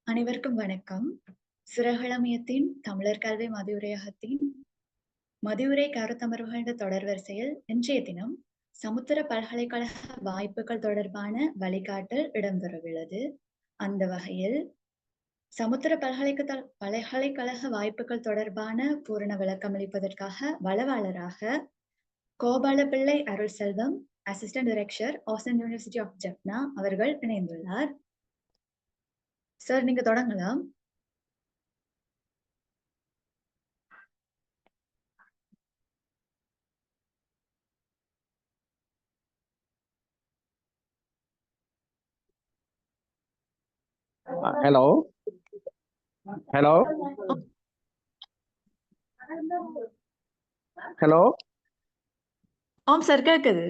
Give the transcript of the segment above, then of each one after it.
அனைவருக்கும் வணக்கம். சிறகளமையத்தின் தமிழர் கல்வி மதியுரையகத்தின் மதியுரை கருத்தமர்வுகள் தொடர் வரிசையில் இன்றைய தினம் சமுத்திர பல்கலைக்கழக வாய்ப்புகள் தொடர்பான வழிகாட்டல் இடம்பெறவுள்ளது. அந்த வகையில் சமுத்திர பல்கலைக்கழக வாய்ப்புகள் தொடர்பான பூரண விளக்கம் அளிப்பதற்காக வளவாளராக Gopalapillai Arul Selvam, assistant director, ocean university of Jaffna அவர்கள் இணைந்துள்ளார். சார், நீங்க தொடங்கலாம். Hello. Hello. Hello. ஆம் சார், கேக்குது.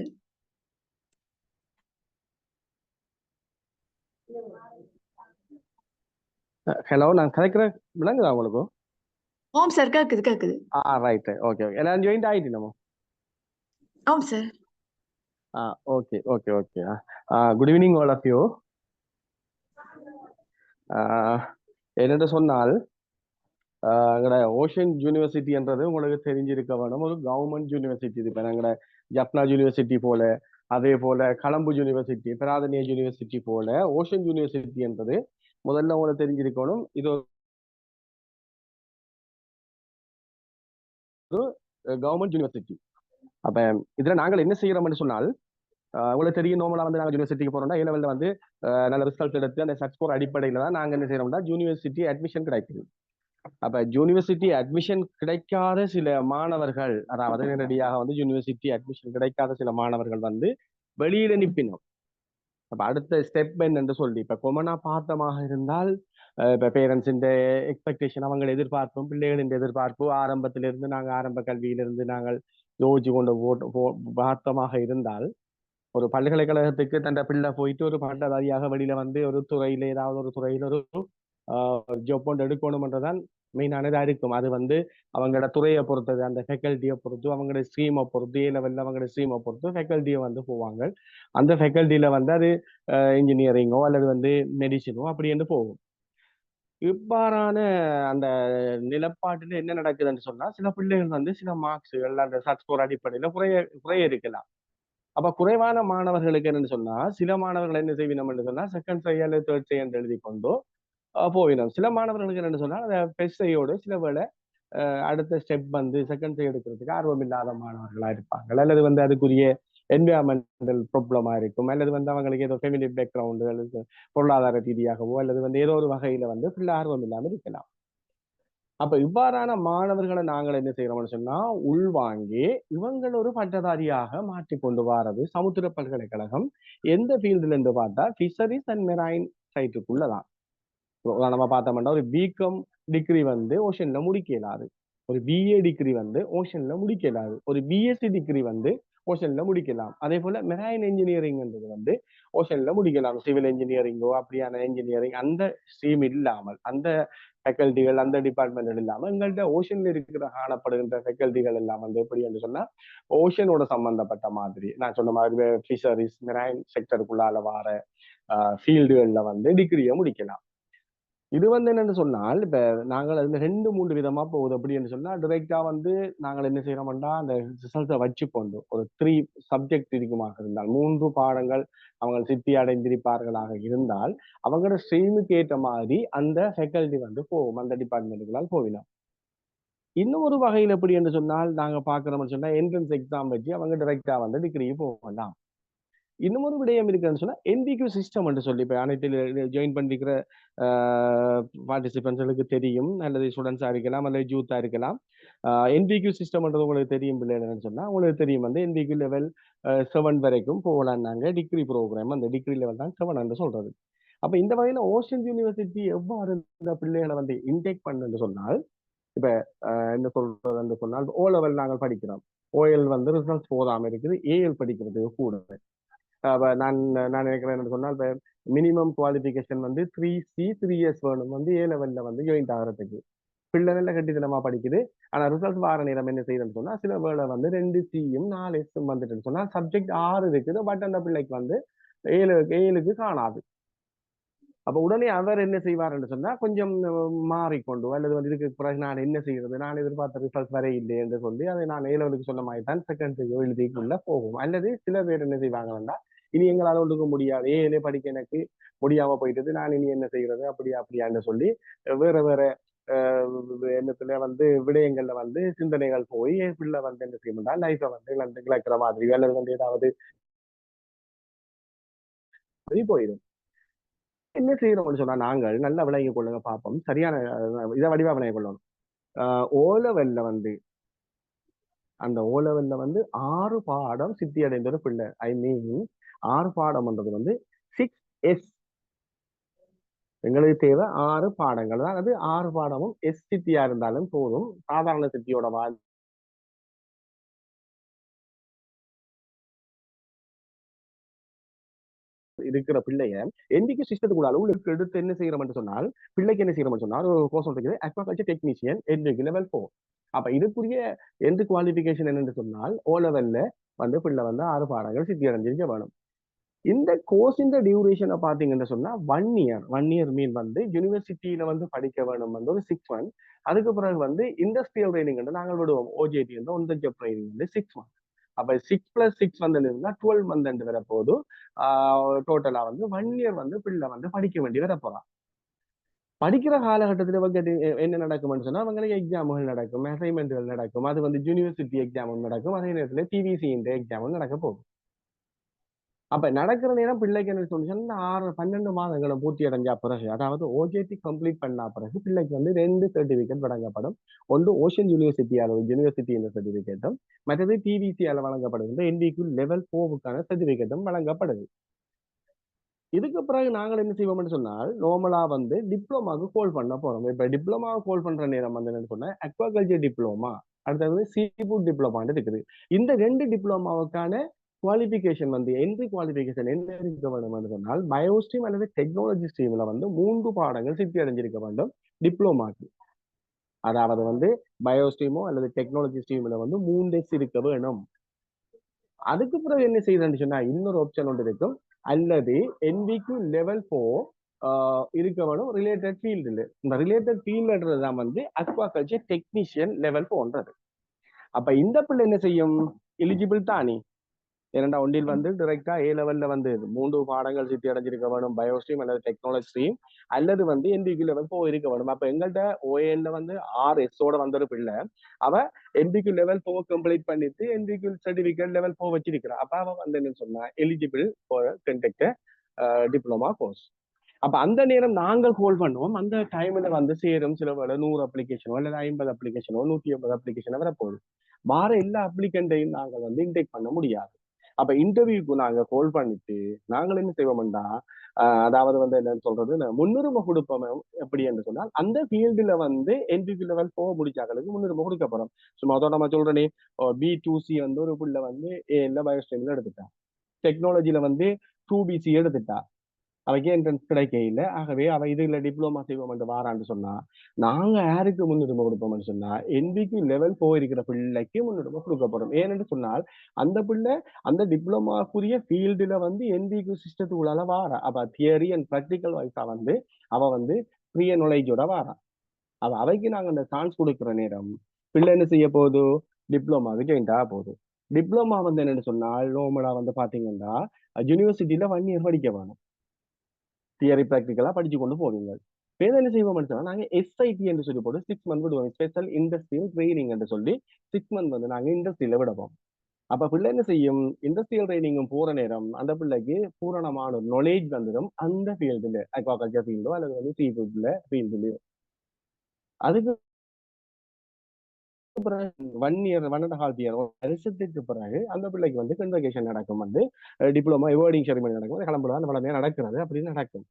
ஹலோ, நான் கதைக்கிறேன். விளங்குதா உங்களுக்கு? ஆம் சார், கேக்குது. ரைட். Okay okay. எல்லாம் ஜாயின் ஆயிட்டோம். ஆம் sir. Okay okay okay. Good evening all of you. என்னென்று சொன்னால், எங்களோட ஓஷன் யூனிவர்சிட்டி என்றது உங்களுக்கு தெரிஞ்சிருக்க வேணும். ஒரு கவர்மெண்ட் யூனிவர்சிட்டி. இப்போ எங்களோட ஜப்னா யூனிவர்சிட்டி போல, அதே போல கலம்பு யூனிவர்சிட்டி, பிராதனிய யூனிவர்சிட்டி போல ஓஷன் யூனிவர்சிட்டி என்றது முதல்ல உங்களுக்கு தெரிஞ்சிருக்கணும். இது ஒரு கவர்மெண்ட் யூனிவர்சிட்டி. அப்ப இதுல நாங்கள் என்ன செய்யறோம்னு சொன்னால், உங்களுக்கு தெரியும், நார்மலா வந்து நாங்கள் யூனிவர்சிட்டிக்கு போறோம்னா ஏ லெவலில் வந்து நல்ல ரிசல்ட் எடுத்து அந்த சர்ச் ஸ்கோர் அடிப்படையில் தான் நாங்கள் என்ன செய்யறோம்னா யூனிவர்சிட்டி அட்மிஷன் கிடைக்குது. அப்ப யூனிவர்சிட்டி அட்மிஷன் கிடைக்காத சில மாணவர்கள், அதாவது நேரடியாக வந்து யூனிவர்சிட்டி அட்மிஷன் கிடைக்காத சில மாணவர்கள் வந்து வெளியில நிப்பினோம். அப்ப அடுத்த ஸ்டெப் என்னன்னு சொல்லி இப்ப கொமனா பார்த்தமாக இருந்தால், இப்ப பேரண்ட்ஸின் எக்ஸ்பெக்டேஷன், அவங்க எதிர்பார்ப்பும் பிள்ளைகளின் எதிர்பார்ப்பு ஆரம்பத்திலிருந்து நாங்கள் ஆரம்ப கல்வியிலிருந்து நாங்கள் யோசிச்சு கொண்டு பார்த்தமாக இருந்தால், ஒரு பல்கலைக்கழகத்துக்கு தன் பிள்ளை போயிட்டு ஒரு பட்டதாரியாக வெளியில வந்து ஒரு துறையில ஏதாவது ஒரு துறையில ஒரு ஜாப் ஒன்று எடுக்கணும்ன்றதான் மெயினானதா இருக்கும். அது வந்து அவங்களோட துறையை பொறுத்தது, அந்த ஃபேக்கல்ட்டியை பொறுத்து, அவங்களோட ஸ்ட்ரீமை பொறுத்து, ஏ லெவலில் அவங்களோட ஸ்ட்ரீமை பொறுத்து ஃபேக்கல்ட்டியை வந்து போவாங்க. அந்த ஃபேக்கல்ட்டியில வந்து அது இன்ஜினியரிங்கோ அல்லது வந்து மெடிசினோ அப்படி என்று போகும். இவ்வாறான அந்த நிலப்பாட்டில் என்ன நடக்குதுன்னு சொன்னா, சில பிள்ளைகள் வந்து சில மார்க்ஸுகள் அந்த சர்ச் ஸ்கோர் அடிப்படையில குறைய இருக்கலாம். அப்ப குறைவான மாணவர்களுக்கு என்னன்னு சொன்னா, சில மாணவர்கள் என்ன செய்வினோம் சொன்னா, செகண்ட் சை அல்லது தேர்ட் சை என்று எழுதி கொண்டோ போயிடும். சில மாணவர்களுக்கு என்னன்னு சொன்னா, அந்த பெஸ்ட் சையோட சில வேளை அடுத்த ஸ்டெப் வந்து செகண்ட் சை எடுக்கிறதுக்கு ஆர்வம் இல்லாத மாணவர்களா இருப்பாங்க, அல்லது வந்து அதுக்குரிய என்விரான்மெண்டல் ப்ராப்ளமா இருக்கும், அல்லது வந்து அவங்களுக்கு ஏதோ ஃபேமிலி பேக்ரவுண்டு அல்லது பொருளாதார ரீதியாகவோ அல்லது வந்து ஏதோ ஒரு வகையில வந்து பிள்ளை ஆர்வம் இல்லாமல் இருக்கலாம். அப்ப இவ்வாறான மாணவர்களை நாங்கள் என்ன செய்யறோம்னு சொன்னா, உள்வாங்கி இவங்கள் ஒரு பட்டதாரியாக மாற்றி கொண்டு வாரது சமுத்திர பல்கலைக்கழகம். எந்த ஃபீல்டுல இருந்து பார்த்தா ஃபிஷரிஸ் அண்ட் மெரைன் சைட்டுக்குள்ளதான். உதாரணமா பார்த்தோம்னா, ஒரு பிகாம் டிகிரி வந்து ஓஷன்ல முடிக்க இயலாது, ஒரு பிஏ டிகிரி வந்து ஓஷன்ல முடிக்க இயலாது, ஒரு பிஎஸ்சி டிகிரி வந்து ஓஷன்ல முடிக்கலாம். அதே போல மெரைன் இன்ஜினியரிங்ன்றது வந்து ஓஷன்ல முடிக்கலாம். சிவில் இன்ஜினியரிங்கோ அப்படியான இன்ஜினியரிங் அந்த ஸ்ட்ரீம் இல்லாமல், அந்த ஃபேக்கல்ட்டிகள் அந்த டிபார்ட்மெண்ட் இல்லாமல் எங்கள்கிட்ட ஓஷன்ல இருக்கிற காணப்படுகின்ற ஃபேக்கல்ட்டிகள் எல்லாம் வந்து எப்படி என்று சொன்னா, ஓஷனோட சம்பந்தப்பட்ட மாதிரி நான் சொன்ன மாதிரி ஃபிஷரிஸ் மெரைன் செக்டருக்குள்ளால வார ஃபீல்டுகள்ல வந்து டிகிரியை முடிக்கலாம். இது வந்து என்னன்னு சொன்னால், இப்ப நாங்கள் அதுல 2-3 விதமா போகுது. அப்படின்னு சொன்னா, டிரெக்டா வந்து நாங்கள் என்ன செய்யறோம்னா, அந்த ரிசல்ட்டை வச்சு கொண்டு ஒரு 3 சப்ஜெக்ட் இருக்குமாக இருந்தால், 3 பாடங்கள் அவங்க சித்தி அடைந்திருப்பார்களாக இருந்தால், அவங்களோட ஸ்ட்ரீமுக்கு ஏற்ற மாதிரி அந்த ஃபேக்கல்ட்டி வந்து போகும், அந்த டிபார்ட்மெண்ட்டுகளால் போவினோம். இன்னும் ஒரு வகையில் எப்படி என்று சொன்னால், நாங்க பாக்குறோம்னு சொன்னா என்ட்ரன்ஸ் எக்ஸாம் வச்சு அவங்க டிரெக்டா வந்து டிகிரிக்கு போகலாம். இன்னும் ஒரு விடயம் இருக்குன்னு சொன்னா, என்பிக்யூ சிஸ்டம் என்று சொல்லி இப்ப அனைத்து ஜாயின் பண்ணிக்கிற பார்ட்டிசிபென்ட்ஸுக்கு தெரியும், அல்லது ஸ்டூடெண்ட்ஸா இருக்கலாம் அல்லது யூத்தா இருக்கலாம். என்பிக்யூ சிஸ்டம்ன்றது உங்களுக்கு தெரியும் பிள்ளைன்னு சொன்னா, உங்களுக்கு தெரியும் வந்து என்பிக்யூ லெவல் 7 வரைக்கும் போகலாம். நாங்க டிகிரி ப்ரோக்ராம் அந்த டிகிரி லெவல் தான் 7 என்று சொல்றது. அப்ப இந்த வகையில ஓஷன் யூனிவர்சிட்டி எவ்வாறு இந்த பிள்ளைகளை வந்து இன்டேக் பண்ணுன்னு சொன்னால், இப்ப என்ன சொல்றது சொன்னால், ஓ லெவல் நாங்கள் படிக்கிறோம், ஓஎல் வந்து ரிசல்ட்ஸ் போதாம இருக்குது, ஏஎல் படிக்கிறது கூட. நான் நான் நினைக்கிறேன் என்ன சொன்னால், இப்போ மினிமம் குவாலிஃபிகேஷன் வந்து 3C 3S வேணும் வந்து ஏ லெவல்ல வந்து ஜாயின் ஆகிறதுக்கு. பிள்ளை நல்ல கட்டித்தனமா படிக்குது, ஆனா ரிசல்ட் வார நேரம் என்ன செய்யுதுன்னு சொன்னா, சில வேளை வந்து 2Cயும் 4Sம் வந்துட்டுன்னு சொன்னா சப்ஜெக்ட் 6 இருக்குது, பட் அந்த பிள்ளைக்கு வந்து 7க்கு காணாது. அப்ப உடனே அவர் என்ன செய்வார்ன்னு சொன்னா கொஞ்சம் மாறிக்கொண்டு அல்லது வந்து இதுக்கு பிறகு நான் என்ன செய்யறது, நான் எதிர்பார்த்த ரிசல்ட் வரை இல்லை என்று சொல்லி அதை நான் ஏலவலுக்கு சொன்ன மாதிரி தான் செகண்ட் எழுதிக்குள்ள போகும். அல்லது சில பேர் என்ன செய்வாங்கன்னா, இனி எங்களால் ஒன்றுக்க முடியாது, ஏழை படிக்க எனக்கு முடியாம போயிட்டது, நான் இனி என்ன செய்யறது அப்படியா அப்படியான்னு சொல்லி வேற வேற எண்ணத்துல வந்து விடயங்கள்ல வந்து சிந்தனைகள் போய் என் பிள்ளை வந்து என்ன செய்யணும்னா லைஃபை வந்து இழக்கிற மாதிரி அல்லது வந்து ஏதாவது போயிடும். என்ன செய்யறோம்னு சொன்னா நாங்கள் நல்லா விளங்கி கொள்ளுங்க பார்ப்போம். சரியான இதை வடிவா விளங்கி கொள்ளணும். ஓ லெவல்ல வந்து அந்த ஓ லெவல்ல வந்து 6 பாடம் சித்தி அடைந்த ஒரு பிள்ளை. ஐ மீன் 6 பாடம்ன்றது வந்து 6S. எங்களுக்கு தேவை 6 பாடங்கள் தான். அது 6 பாடமும் எஸ் சித்தியா இருந்தாலும் போதும். சாதாரண சித்தியோட இருக்கிற பிள்ளைய என்டிக்கு சிஸ்டத்துக்குள்ள அளவுக்கு எடுத்து என்ன செய்யறோம்னு சொன்னால், பிள்ளைக்கு என்ன செய்யறோம்னு சொன்னால் ஒரு கோர்ஸ் இருக்குது அக்வாகல்ச்சர் டெக்னீஷியன் என்டிக்கு லெவல் 4. அப்ப இதுக்குரிய எந்த குவாலிபிகேஷன் என்னன்னு சொன்னால் ஓ லெவல்ல வந்து பிள்ளை வந்து 6 பாடங்கள் சித்தி அடைஞ்சிருக்க வேணும். இந்த கோர்ஸின் டியூரேஷனை பாத்தீங்கன்னு சொன்னா 1 இயர் மீன் வந்து யூனிவர்சிட்டியில வந்து படிக்க வேணும் வந்து ஒரு 6 மந்த். அதுக்கு பிறகு வந்து இண்டஸ்ட்ரியல் ட்ரைனிங் நாங்கள் விடுவோம் ஓஜேடி வந்து ஒன் த ஜாப் ட்ரைனிங் வந்து 6 மந்த். அப்ப 6+6 வந்து இருந்தா 12 மந்த் வர போது டோட்டலா வந்து 1 இயர் வந்து பிள்ளை வந்து படிக்க வேண்டி வர போறான். படிக்கிற காலகட்டத்தில் வந்து என்ன நடக்கும்னு சொன்னா அவங்களுக்கு எக்ஸாம்கள் நடக்கும், அசைன்மெண்ட்கள் நடக்கும், அது வந்து யூனிவர்சிட்டி எக்ஸாமும் நடக்கும், அதே நேரத்தில் டிவிசி எக்ஸாமும் நடக்க போகும். அப்ப நடக்கிற நேரம் பிள்ளைக்கு என்ன சொல்லுச்சுன்னா 12 மாதங்களும் பூர்த்தி அடைஞ்ச பிறகு அதாவது ஓஜேடி கம்ப்ளீட் பண்ண பிறகு பிள்ளைக்கு வந்து 2 சர்டிபிகேட் வழங்கப்படும். ஒன்று ஓஷன் யூனிவர்சிட்டியால யூனிவர்சிட்டி என்ற சர்டிபிகேட்டும், மற்றது டிவிசியால வழங்கப்படுகின்ற என்டிக்கு லெவல் 4க்கான சர்டிபிகேட்டும் வழங்கப்படுது. இதுக்கு பிறகு நாங்கள் என்ன செய்வோம்னு சொன்னால் நார்மலா வந்து டிப்ளமாவுக்கு கோல் பண்ண போறோம். இப்ப டிப்ளமா கோல் பண்ற நேரம் வந்து என்னன்னு சொன்னா அக்வாகல்ச்சர் டிப்ளமா, அடுத்தது சீ ஃபுட் டிப்ளமான்னு இருக்குது. இந்த 2 டிப்ளமாவுக்கான குவாலிபிகேஷன் வந்து என்ட்ரி குவாலிபிகேஷன் என்ன இருக்க வேண்டும் சொன்னால் பயோஸ்ட்ரீம் அல்லது டெக்னாலஜி ஸ்ட்ரீம்ல வந்து 3 பாடங்கள் சித்தி அடைஞ்சிருக்க வேண்டும் டிப்ளமாக்கு. அதாவது வந்து பயோஸ்ட்ரீமோ அல்லது டெக்னாலஜி ஸ்ட்ரீம்ல வந்து 3 இருக்க வேணும். அதுக்கு பிறகு என்ன செய்யறேன்னு சொன்னா இன்னொரு ஆப்ஷன் ஒன்று இருக்கும், அல்லது என்விக்கு லெவல் 4 இருக்க வேணும் ரிலேட்டட் ஃபீல்டு. இந்த ரிலேட்டட் ஃபீல்டுன்றது தான் வந்து அக்வாகல்ச்சர் டெக்னீஷியன் லெவல் 4ன்றது. அப்ப இந்த பிள்ளை என்ன செய்யும், எலிஜிபிள் தானே. ஏன்னா ஒன்றில் வந்து டிரெக்டா ஏ லெவல்ல வந்து 3 பாடங்கள் சித்தி அடைஞ்சிருக்க வேணும் பயோஸ்ட்ரீம் அல்லது டெக்னாலஜி ஸ்ட்ரீம், அல்லது வந்து என்பிக்கு லெவல் 4 இருக்க வேணும். அப்ப எங்கள்கிட்ட ஓஏல வந்து 6S வந்து ஒரு பிள்ளை அவ என்பிக்கு லெவல் 4 கம்ப்ளீட் பண்ணிட்டு என்பிக்கு சர்டிபிகேட் லெவல் 4 வச்சிருக்கிறா. அப்ப அவ வந்து என்ன சொன்னா eligible for conduct diploma course. அப்ப அந்த நேரம் நாங்கள் கோல் பண்ணுவோம். அந்த டைம்ல வந்து சேரும் சில 100 அப்ளிகேஷனோ அல்லது 50 அப்ளிகேஷனோ 150 அப்ளிகேஷனோ வரப்போகுது. வார எல்லா அப்ளிகண்டையும் நாங்கள் வந்து இன்டேக் பண்ண முடியாது. அப்ப இன்டர்வியூக்கு நாங்க கோல் பண்ணிட்டு நாங்கள் என்ன செய்வோம்டா, அதாவது வந்து என்னன்னு சொல்றது முன்னுரிமை கொடுப்போம். எப்படி என்று சொன்னால் அந்த ஃபீல்டுல வந்து என்ட்ரி லெவல் போக முடிச்சாங்களுக்கு முன்னுரிமை கொடுக்க போறோம். சும்மா அதோட நம்ம சொல்றேனே B2C வந்து ஒரு புள்ள வந்து ஏல பயோஸ்ட்ரீம்ல எடுத்துட்டா, டெக்னாலஜில வந்து 2BC எடுத்துட்டா, அவைக்கு என்ட்ரன்ஸ் கிடைக்க இல்லை. ஆகவே அவ இதுல டிப்ளமா செய்வோம் என்று வாரான்னு சொன்னா நாங்க யாருக்கு முன்னுரிமை கொடுப்போம்னு சொன்னா என்விக்கு லெவல் 4 இருக்கிற பிள்ளைக்கு முன்னுரிமை கொடுக்கப்படும். ஏனென்று சொன்னால் அந்த பிள்ளை அந்த டிப்ளமாக்குரிய ஃபீல்டுல வந்து என்விக்கு சிஸ்டத்துக்குள்ளால வாரா. அப்ப தியரி அண்ட் ப்ராக்டிக்கல் வைஸா வந்து அவ வந்து ப்ரிய நாலேஜோட வாரா. அவைக்கு நாங்க அந்த சான்ஸ் கொடுக்குற நேரம் பிள்ளை என்ன செய்ய போகுது, டிப்ளமாவுக்கு ஜாயின் ஆக போகுது. டிப்ளமா வந்து என்னன்னு சொன்னால் நோமலா வந்து பாத்தீங்கன்னா யூனிவர்சிட்டியில 1 இயர் படிக்க வேணும். தியரி ப்ராக்டிக்கலா படிச்சு கொண்டு போவீங்க. வேற என்ன செய்வோம்னு சொன்னா நாங்க SIT என்று சொல்லி போட்டு 6 மந்த் விடுவோம், ஸ்பெஷல் இண்டஸ்ட்ரியல் ட்ரைனிங் என்று சொல்லி 6 மந்த் வந்து நாங்க இண்டஸ்ட்ரியில விடுவோம். அப்ப பிள்ளை என்ன செய்யும், இண்டஸ்ட்ரியல் ட்ரைனிங்கும் போற நேரம் அந்த பிள்ளைக்கு பூரணமான நாலேஜ் வந்துடும் அந்த ஃபீல்டுல, அக்வாகல்ச்சர் ஃபீல்டோ அல்லது வந்து சீ ஃபுட்ல ஃபீல்டுலயோ. அதுக்கு பிறகு 1 இயர் 1.5 இயர் வருஷத்துக்கு பிறகு அந்த பிள்ளைக்கு வந்து கன்வகேஷன் நடக்கும், வந்து டிப்ளமா எவார்டிங் செரிமனி நடக்கும், கிளம்புறது அந்த வளமையா நடக்கிறது அப்படின்னு நடக்கும்.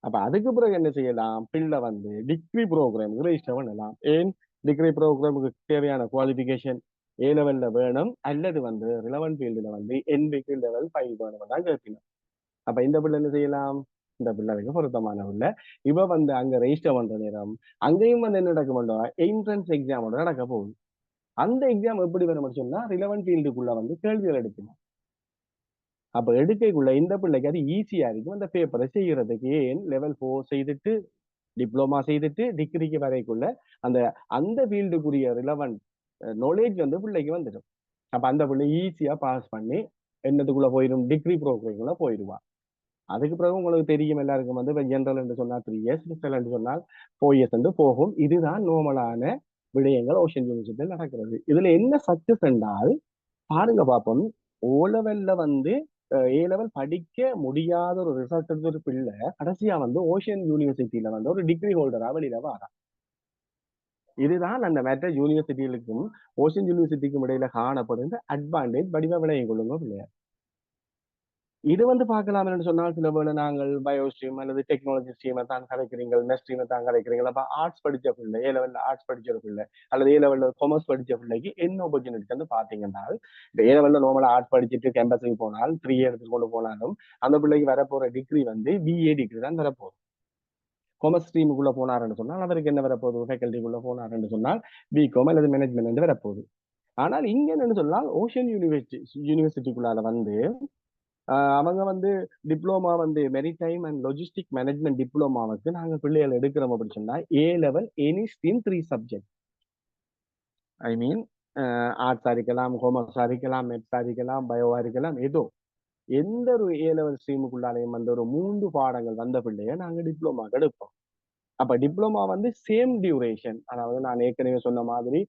அப்ப அதுக்கு பிறகு என்ன செய்யலாம், பிள்ளை வந்து டிகிரி ப்ரோக்ராம் ரெஜிஸ்டர் பண்ணலாம். ஏன் டிகிரி ப்ரோக்ராமுக்கு தேவையான குவாலிபிகேஷன் ஏ லெவல்ல வேணும், அல்லது வந்து ரிலவன்ட் ஃபீல்டுல வந்து என்பிக்கு லெவல் 5 வேணும் தான் கேட்கணும். அப்ப இந்த பிள்ளை என்ன செய்யலாம், இந்த பிள்ளைக்கு பொருத்தமான உள்ள இவ வந்து அங்க ரெஜிஸ்டர் பண்ற நேரம் அங்கேயும் வந்து என்ன நடக்க மாட்டோம், என்ட்ரன்ஸ் எக்ஸாமோட நடக்க போகுது. அந்த எக்ஸாம் எப்படி வேணும்னு சொன்னா ரிலவன்ட் ஃபீல்டுக்குள்ள வந்து கேள்விகள் எடுக்கணும். அப்ப எடுக்கக்குள்ள இந்த பிள்ளைக்கு அது ஈஸியா இருக்கும் அந்த பேப்பரை செய்யறதுக்கு. ஏன் லெவல் 4 செய்துட்டு டிப்ளமா செய்துட்டு டிகிரிக்கு வரைக்குள்ள அந்த அந்த ஃபீல்டுக்குரிய ரிலவெண்ட் நாலேஜ் வந்து பிள்ளைக்கு வந்துடும். அப்ப அந்த பிள்ளை ஈஸியா பாஸ் பண்ணி என்னத்துக்குள்ள போயிடும், டிகிரி ப்ரோக்ராம்குள்ள போயிடுவா. அதுக்கு பிறகு உங்களுக்கு தெரியும் எல்லாருக்கும் வந்து ஜெனரல் என்று சொன்னால் 3 இயர்ஸ், ஸ்பெஷல் என்று சொன்னால் 4 இயர்ஸ் என்று போகும். இதுதான் நார்மலான விடயங்கள் ஓஷன் யூனிவர்சிட்டியில் நடக்கிறது. இதுல என்ன சக்சஸ் என்றால் பாருங்க பாப்போம், ஓ லெவல்ல வந்து ஏ லெவல் படிக்க முடியாத ஒரு ரிசல்ட் எடுத்த ஒரு பிள்ளை கடைசியா வந்து ஓஷன் யூனிவர்சிட்டியில வந்து ஒரு டிகிரி ஹோல்டரா வெளியில வரா. இதுதான் அந்த மற்ற யூனிவர்சிட்டிகளுக்கும் ஓஷன் யூனிவர்சிட்டிக்கும் இடையில காணப்படுகின்ற அட்வான்டேஜ். வடிவ விளைய கொள்ளுங்க பிள்ளைய. இது வந்து பார்க்கலாம் என்று சொன்னால் சில வேளை நாங்கள் பயோ ஸ்ட்ரீம் அல்லது டெக்னாலஜி ஸ்ட்ரீமை தான் கலைக்கிறீங்க, மெஸ் ஸ்ட்ரீமை தான் கலைக்கிறீங்க, அப்ப ஆர்ட்ஸ் படிச்ச பிள்ளை, ஏ லெவல்ல ஆர்ட்ஸ் படிச்ச பிள்ளை அல்லது ஏ லெவல்ல காமர்ஸ் படிச்ச பிள்ளைக்கு என்ன ஆப்பர்ச்சுனிட்டி வந்து பாத்தீங்கன்னா, இந்த ஏ லெவல்ல நார்மலா ஆர்ட்ஸ் படிச்சுட்டு கேம்பஸுக்கு போனால் 3 இயர் எடுத்து கொண்டு போனாலும் அந்த பிள்ளைக்கு வரப்போற டிகிரி வந்து பிஏ டிகிரி தான் வரப்போகுது. காமர்ஸ் ஸ்ட்ரீமுக்குள்ள போனாருன்னு சொன்னால் அவருக்கு என்ன வரப்போகுது, ஃபேக்கல்ட்டிக்குள்ள போனாருன்னு சொன்னால் பிகாம் அல்லது மேனேஜ்மெண்ட் வரப்போகுது. ஆனால் இங்க என்னன்னு சொன்னால் ஓஷன் யூனிவர்சிட்டிக்குள்ளால வந்து அவங்க வந்து டிப்ளோமா வந்து மெரிடைம் அண்ட் லாஜிஸ்டிக் மேனேஜ்மெண்ட் டிப்ளோமாவுக்கு நாங்க பிள்ளைகள் எடுக்கிறோம் அப்படின்னு சொன்னா A level any stream 3 subject. I mean ஆர்ட்ஸா இருக்கலாம், காமர்ஸா இருக்கலாம், மெத்ஸா இருக்கலாம், பயோவா இருக்கலாம், ஏதோ எந்த ஒரு ஏ லெவல் ஸ்ட்ரீமுக்குள்ளாலையும் வந்து ஒரு 3 பாடங்கள் வந்த பிள்ளைய நாங்க டிப்ளோமாக்கு எடுப்போம். அப்ப டிப்ளோமா வந்து சேம் டியூரேஷன், அதாவது நான் ஏற்கனவே சொன்ன மாதிரி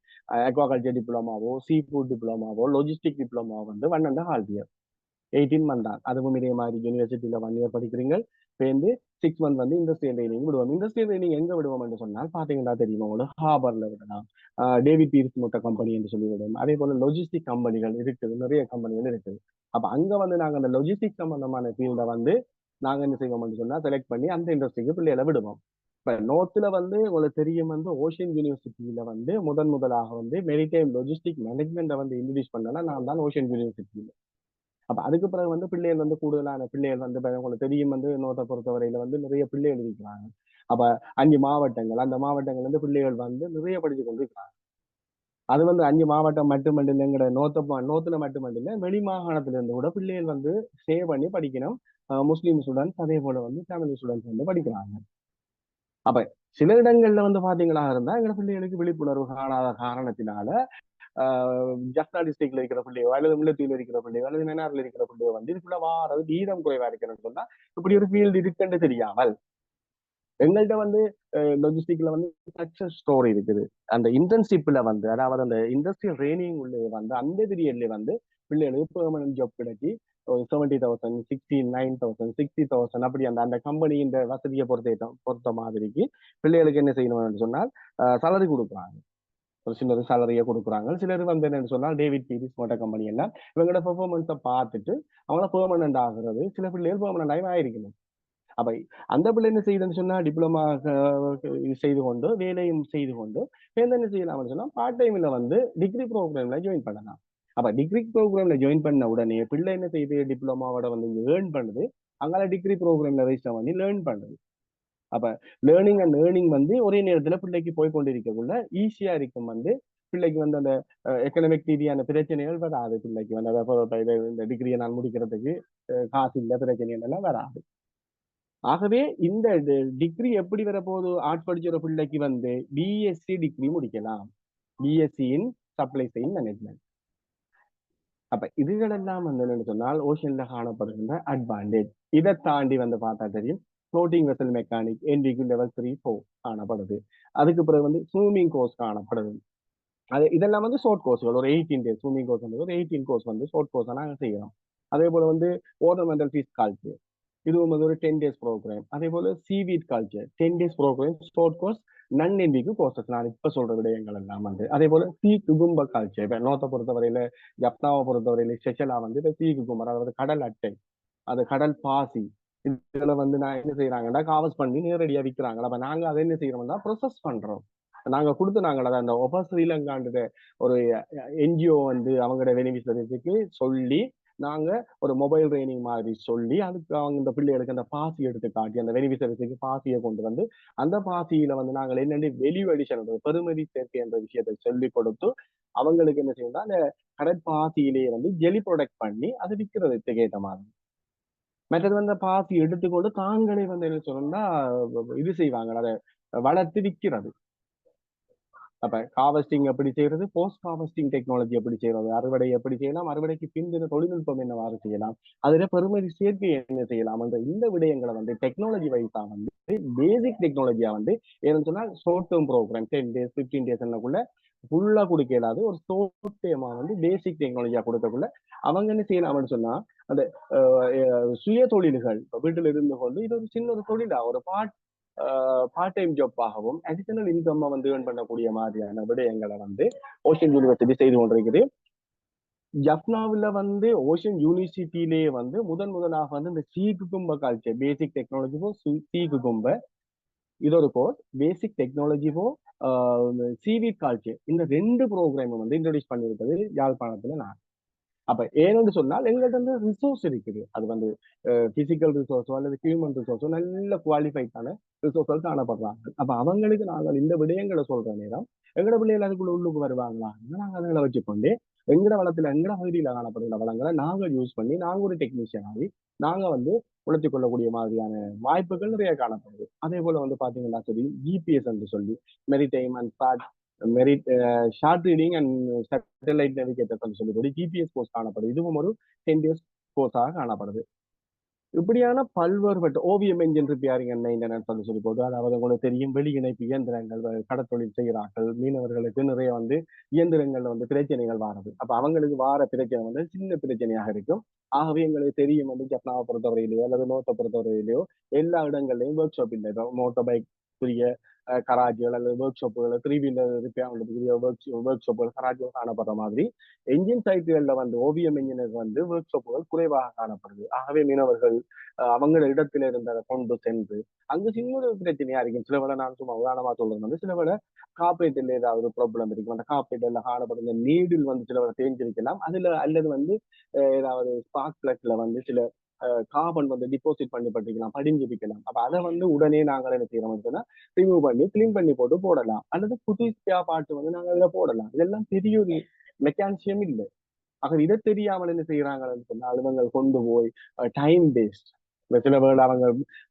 அக்வாகல்ச்சர் டிப்ளோமாவோ, சீ ஃபுட் டிப்ளோமாவோ, லாஜிஸ்டிக் டிப்ளோமாவோ வந்து 1.5 இயர் 18 மந்த் தான். அதுவும் இதே மாதிரி யூனிவர்சிட்டியில 1 இயர் படிக்கிறீங்க. சேர்ந்து 6 மந்த் வந்து இண்டஸ்ட்ரியல் ட்ரைனிங் விடுவோம். இண்டஸ்ட்ரியல் ட்ரைனிங் எங்க விடுவோம் என்று சொன்னால் பாத்தீங்கன்னா தெரியுமா உங்களுக்கு, ஹார்பர்ல விடலாம், டேவிட் பீரிஸ் மூட்ட கம்பெனி என்று சொல்லி விடுவோம். அதே போல லாஜிஸ்டிக் கம்பெனிகள் இருக்குது, நிறைய கம்பெனிகள் இருக்குது. அப்ப அங்க வந்து நாங்க அந்த லாஜிஸ்டிக் சம்பந்தமான ஃபீல்ட வந்து நாங்க என்ன செய்வோம் சொன்னா செலக்ட் பண்ணி அந்த இண்டஸ்ட்ரிக்கு பிள்ளைகளை விடுவோம். இப்ப நோர்த்ல வந்து உங்களுக்கு தெரியும் வந்து ஓஷன் யூனிவர்சிட்டியில வந்து முதலாக வந்து மெரிடைம் லாஜிஸ்டிக் மேனேஜ்மெண்ட்டை வந்து இன்ட்ரடியூஸ் பண்ணல நான் தான் ஓஷன் யூனிவர்சிட்டியில. அப்ப அதுக்கு பிறகு வந்து பிள்ளைகள் வந்து கூடுதலான பிள்ளைகள் வந்து உங்களுக்கு தெரியும் வந்து நோத்தை பொறுத்தவரையில வந்து நிறைய பிள்ளைகள் இருக்கிறாங்க. அப்ப 5 மாவட்டங்கள், அந்த மாவட்டங்கள் வந்து பிள்ளைகள் வந்து நிறைய படிச்சு கொண்டு இருக்கிறாங்க. அது வந்து 5 மாவட்டம் மட்டுமல்ல, நோத்துல மட்டுமல்ல, வெளி மாகாணத்துல இருந்து கூட பிள்ளைகள் வந்து சேவ் பண்ணி படிக்கணும். முஸ்லீம் ஸ்டூடெண்ட்ஸ் அதே போல வந்து தமிழ் ஸ்டூடெண்ட்ஸ் வந்து படிக்கிறாங்க. அப்ப சில இடங்கள்ல வந்து பாத்தீங்களா இருந்தா எங்க பிள்ளைகளுக்கு விழிப்புணர்வு காணாத காரணத்தினால ஜப்னா டிஸ்ட்ரிக்ட்ல இருக்கிற பிள்ளையோ அல்லது முல்லைத்தீவுல இருக்கிற பிள்ளையோ அல்லது மெனார்ல இருக்கிற பிள்ளையோ வந்து இதுக்குள்ள வாரது வீதம் குறைவா இருக்கணும்னு சொன்னா இப்படி ஒரு ஃபீல்டு இருக்குன்னு தெரியாமல் எங்கள்கிட்ட வந்து லாஜிஸ்டிக்ல வந்து சக்சஸ் ஸ்டோரி இருக்குது. அந்த இன்டர்ன்ஷிப்ல வந்து அதாவது அந்த இண்டஸ்ட்ரியல் ட்ரைனிங் உள்ளே வந்து அந்த பீரியட்ல வந்து பிள்ளைகளுக்கு பெர்மனன்ட் ஜாப் கிடைச்சி 70,000, 69,000, 60,000 அப்படி அந்த அந்த கம்பெனியின் வசதியை பொறுத்த மாதிரிக்கு பிள்ளைகளுக்கு என்ன செய்யணும்னு சொன்னால் salary கொடுக்குறாங்க. ஒரு சிலர் சேலரியை கொடுக்குறாங்க. சிலர் வந்து என்னன்னு சொன்னால் டேவிட் பீரிஸ் மோட்ட கம்பெனி எல்லாம் இவங்களோட பெர்ஃபார்மன்ஸை பார்த்துட்டு அவங்கள பெர்மனன்ட் ஆகுறது, சில பிள்ளைகள் பெர்மனன்ட் ஆகி ஆயிருக்கணும். அப்ப அந்த பிள்ளை என்ன செய்யுதுன்னு சொன்னா டிப்ளமா செய்து கொண்டு வேலையும் செய்து கொண்டு என்ன செய்யலாம்னு சொன்னா பார்ட் டைம்ல வந்து டிகிரி ப்ரோக்ராம்ல ஜாயின் பண்ணலாம். அப்ப டிகிரி ப்ரோக்ராம்ல ஜாயின் பண்ண உடனே பிள்ளை என்ன செய்யுது, டிப்ளமாவோட வந்து ஏர்ன் பண்ணுது, அங்கால டிகிரி ப்ரோக்ராம்ல ரெஜிஸ்டர் பண்ணி லேர்ன் பண்ணுது. அப்ப லேர்னிங் அண்ட் ஏர்னிங் வந்து ஒரே நேரத்துல பிள்ளைக்கு போய் கொண்டிருக்கக்குள்ள ஈஸியா இருக்கும் வந்து பிள்ளைக்கு வந்து அந்த எக்கனாமிக் ரீதியான பிரச்சனைகள் வராது. பிள்ளைக்கு வந்து இந்த டிகிரியை நான் முடிக்கிறதுக்கு காசு இல்ல பிரச்சனைகள் எல்லாம் வராது. ஆகவே இந்த டிகிரி எப்படி வரப்போகுது, ஆர்ட்ஸ் படிக்கிற பிள்ளைக்கு வந்து பிஎஸ்சி டிகிரி முடிக்கலாம், பிஎஸ்சி இன் சப்ளை செயின் மேனேஜ்மெண்ட். அப்ப இதுகளெல்லாம் வந்து என்னன்னு சொன்னால் ஓஷன்ல காணப்படுகின்ற அட்வான்டேஜ். இதை தாண்டி வந்து பார்த்தா தெரியும் ஃப்ளோட்டிங் வெசல் மெக்கானிக் என்டிக்கு லெவல் 3, 4 காணப்படுது. அதுக்கு பிறகு வந்து ஸ்விமிங் கோர்ஸ் காணப்படுது. அது இதெல்லாம் வந்து ஷார்ட் கோர்ஸ்கள், ஒரு 18 டேஸ் ஸ்விமிங் கோர்ஸ் வந்து ஒரு 18 கோர்ஸ் வந்து ஷார்ட் கோர்ஸா நாங்க செய்யறோம். அதே போல வந்து ஓர்னமெண்டல் ஃபீஸ் கல்ச்சர், இதுவும் வந்து ஒரு 10 டேஸ் ப்ரோக்ராம். அதே போல seaweed culture 10 days program short course நன் எம்பிக்கு கோர்சஸ் நான் இப்ப சொல்ற விடயங்கள் எல்லாம் வந்து. அதே போல சி குகும்ப கல்ச்சர், இப்ப நோத்தை பொறுத்தவரையில ஜப்னாவை பொறுத்தவரையில ஸ்பெஷலா வந்து இப்ப சி குகும்பர், அதாவது கடல் அட்டை, அது கடல் பாசி, இதுல வந்து நான் என்ன செய்யறாங்கன்னா காவஸ் பண்ணி நேரடியா விற்கிறாங்க. அப்ப நாங்க அதை என்ன செய்யறோம்னா ப்ரொசஸ் பண்றோம். நாங்க கொடுத்து நாங்கள் அதை அந்த ஒபா ஸ்ரீலங்கான்ற ஒரு என்ஜிஓ வந்து அவங்களோட பெனிஃபிஷரிஸுக்கு சொல்லி நாங்க ஒரு மொபைல் ட்ரைனிங் மாதிரி சொல்லி அதுக்கு அவங்க இந்த பிள்ளைகளுக்கு அந்த பாசி எடுத்து காட்டி அந்த வெனிவிசரிசுக்கு பாசியை கொண்டு வந்து அந்த பாசியில வந்து நாங்கள் என்னென்ன வெளி அடிஷன் பெருமதி சேர்க்கை என்ற விஷயத்தை சொல்லி கொடுத்து அவங்களுக்கு என்ன செய்யணும்னா அந்த கடற்பாசியிலேயே வந்து ஜெலி ப்ரொடக்ட் பண்ணி அது விற்கிறது கேட்ட மாதிரி. மற்றது வந்து பாசி எடுத்துக்கொண்டு தாங்களே வந்து என்ன சொல்லணும்னா இது செய்வாங்க, அதை வளர்த்து விற்கிறது. அப்ப ஹார்வெஸ்டிங் எப்படி செய்யறது, போஸ்ட் ஹார்வெஸ்டிங் டெக்னாலஜி எப்படி செய்யறது, அறுவடை எப்படி செய்யலாம், அறுவடைக்கு பிந்தின தொழில்நுட்பம் என்னவாறு செய்யலாம், அதுல பெருமதி சேர்க்கை என்ன செய்யலாம் என்ற இந்த விடயங்களை வந்து டெக்னாலஜி வைஸா வந்து பேசிக் டெக்னாலஜியா வந்து ஏன்னு சொன்னா short term program 10 days 15 days என்னக்குள்ள ஃபுல்லா கொடுக்க இயலாது. ஒரு ஷார்ட் டேர்மா வந்து பேசிக் டெக்னாலஜியா கொடுக்கக்குள்ள அவங்க என்ன செய்யலாம்னு சொன்னா அந்த சுய தொழில்கள் வீட்டில் இருந்து கொண்டு இது ஒரு சின்ன ஒரு தொழிலா ஒரு பார்ட் டைம் ஜாப்பாகவும் அடிஷனல் இன்கம் வந்து ஏர்ன் பண்ணக்கூடிய மாதிரியான விடயங்களை வந்து ஓஷன் யூனிவர்சிட்டி செய்து கொண்டிருக்குது. ஜப்னாவில் வந்து ஓஷன் யூனிவர்சிட்டியிலேயே வந்து முதலாக வந்து இந்த சி குகும்ப கல்ச்சர் பேசிக் டெக்னாலஜி சி குகும்ப இது ஒரு கோர்ஸ், பேசிக் டெக்னாலஜி சிவி கல்ச்சர் இந்த 2 ப்ரோக்ராமும் வந்து இன்ட்ரடியூஸ் பண்ணியிருக்கிறது யாழ்ப்பாணத்துல நான். அப்ப ஏன்னு சொன்னால் எங்கள்கிட்ட வந்து ரிசோர்ஸ் இருக்குது. அது வந்து பிசிக்கல் ரிசோர்ஸோ அல்லது ஹியூமன் ரிசோர்ஸோ நல்ல குவாலிஃபைடான ரிசோர்ஸ்கள் காணப்படுறாங்க. அப்ப அவங்களுக்கு நாங்கள் இந்த விடயங்களை சொல்ற நேரம் எங்கட பிள்ளைகள் அதுக்குள்ள உள்ளுக்கு வருவாங்களா, நாங்க அதுகளை வச்சுக்கொண்டு எங்கட வளத்துல எங்கட பகுதியில காணப்படுகிற வளங்களை நாங்க யூஸ் பண்ணி நாங்க ஒரு டெக்னீஷியன் ஆகி நாங்க வந்து உழைச்சி கொள்ளக்கூடிய மாதிரியான வாய்ப்புகள் நிறைய காணப்படுது. அதே போல வந்து பாத்தீங்கன்னா சரி ஜிபிஎஸ் என்று சொல்லி maritime and merit short reading and satellite navigator சொல்லி ஒரு ஜிபிஎஸ் கோர்ஸ் காணப்படுது. இதுவும் ஒரு 10 days கோர்ஸாக காணப்படுது. இப்படியான பல்வேறுபட்ட ஓவியம் என்ஜின் ரிப்பேரிங் அண்ட் மெயின்டெனன்ஸ் சொல்லி போட்டு, அதாவது உங்களுக்கு தெரியும் வெளி இணைப்பு இயந்திரங்கள் கடத்தொழில் செய்கிறார்கள் மீனவர்களுக்கு நிறைய வந்து இயந்திரங்கள்ல வந்து பிரச்சனைகள் வாரது. அப்ப அவங்களுக்கு வார பிரச்சனை வந்து சின்ன பிரச்சனையாக இருக்கும். ஆகவே எங்களுக்கு தெரியும் வந்து ஜப்னாவை பொறுத்தவரையிலையோ அல்லது நோட்டை பொறுத்தவரையிலையோ எல்லா இடங்கள்லயும் ஒர்க் ஷாப் இல்லை, மோட்டர் பைக் புரிய கராஜிகள் அல்லது ஒர்க் ஷாப்புகள் 3 வீலர் ரிப்பேர் ஒர்க் ஷாப்புகள் கராஜிகள் காணப்படுற மாதிரி என்ஜின் சைட்டுகள்ல வந்து ஓவியம் என்ஜினுக்கு வந்து ஒர்க் ஷாப்புகள் குறைவாக காணப்படுது. ஆகவே மீனவர்கள் அவங்க இடத்துல இருந்ததை கொண்டு சென்று அங்கு சின்ன ஒரு பிரச்சனையா இருக்கும். சில வேளை நான் சும்மா உதாரணமா சொல்றது வந்து சில வேளை காப்பீட்டுல ஏதாவது ப்ராப்ளம் இருக்கும், அந்த காப்பீட்டுல காணப்படுற நீடில் வந்து சில வேளை தேஞ்சிருக்கலாம் அதுல, அல்லது வந்து ஏதாவது ஸ்பார்க் பிளக்ல வந்து சில கார்பன் வந்து டிபாசிட் பண்ணப்பட்டிருக்கலாம், படிஞ்சிருக்கலாம். அப்ப அதை வந்து உடனே நாங்கள் என்ன செய்யறோம் ரிமூவ் பண்ணி கிளீன் பண்ணி போட்டு போடலாம், அல்லது புது பாட்டு வந்து நாங்கள் அதில் போடலாம். இதெல்லாம் பெரிய ஒரு மெக்கானிசியம் இல்லை. ஆக இதை தெரியாமல் என்ன செய்யறாங்கன்னு சொன்னா அலுவலங்கள் கொண்டு போய் டைம் வேஸ்ட். சில வேளை அவங்க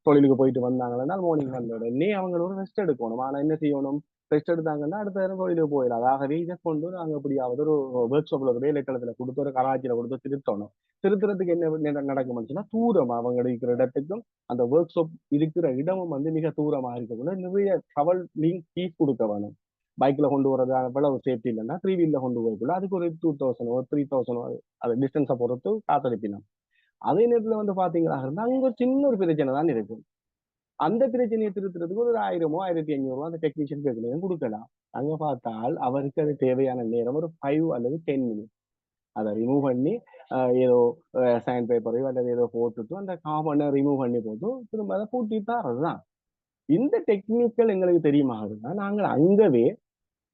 தொழிலுக்கு போயிட்டு வந்தாங்கன்னா மார்னிங் வந்த உடனே அவங்க ஒரு ரெஸ்ட் எடுக்கணும். ஆனா என்ன செய்யணும், ரெஸ்ட் எடுத்தாங்கன்னா அடுத்த நேரம் தொழிலுக்கு போயிடலாம். ஆகவே இதை கொண்டு நாங்க எப்படியாவது ஒரு ஒர்க் ஷாப்ல ஒரு வேலைக்களத்துல கொடுத்து ஒரு கராச்சியில கொடுத்து திருத்தணும். திருத்துறதுக்கு என்ன நடக்கும்னு சொன்னா தூரம் அவங்க இருக்கிற இடத்துக்கும் அந்த ஒர்க் ஷாப் இருக்கிற இடமும் வந்து மிக தூரமா இருக்கக்குள்ள நிறைய ட்ராவல் லிங்க் ஃபீஸ் கொடுக்க வேணும். பைக்ல கொண்டு வரது அவ்வளவு சேஃப்டி இல்லைன்னா 3 வீலர் கொண்டு போய்க்குள்ள அதுக்கு ஒரு 2000 ஒரு 3000 அது டிஸ்டன்ஸை பொறுத்து காத்தடிப்பினோம். அதே நேரத்துல வந்து பாத்தீங்கன்னா இருந்தா அங்க ஒரு சின்ன ஒரு பிரச்சனை தான் இருக்கு. அந்த பிரச்சனையை திருத்துறதுக்கு ஒரு 1000 1500 அந்த டெக்னீஷியன் பேர்லையும் கொடுக்கலாம். அங்க பார்த்தால் அவருக்கு அது தேவையான நேரம் ஒரு 5 அல்லது 10 minutes. அதை ரிமூவ் பண்ணி ஏதோ சைன் பேப்பரையோ அல்லது ஏதோ போட்டுட்டு அந்த காமனை ரிமூவ் பண்ணி போட்டு திரும்ப அதை பூட்டி தான் அதுதான். இந்த டெக்னிக்கல் எங்களுக்கு தெரியுமா இருந்தா நாங்கள் அங்கவே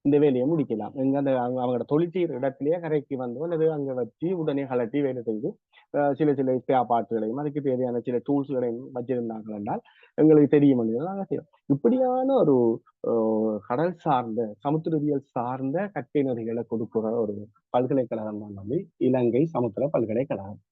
இந்த வேலையை முடிக்கலாம். எங்க அந்த அவங்களோட தொழில் செய்கிற இடத்திலேயே கரைக்கு வந்து அல்லது அங்க வச்சு உடனே கலட்டி வேலை செய்து சில சில ஸ்பேர் பார்ட்ஸ்களையும் அதுக்கு தேவையான சில டூல்ஸ்களையும் வச்சிருந்தாங்க என்றால் எங்களுக்கு தெரியும் நாங்கள் செய்யலாம். இப்படியான ஒரு கடல் சார்ந்த சமுத்திரவியல் சார்ந்த கற்கை நெறிகளை கொடுக்கிற ஒரு பல்கலைக்கழகம் தான் வந்து இலங்கை சமுத்திர பல்கலைக்கழகம்.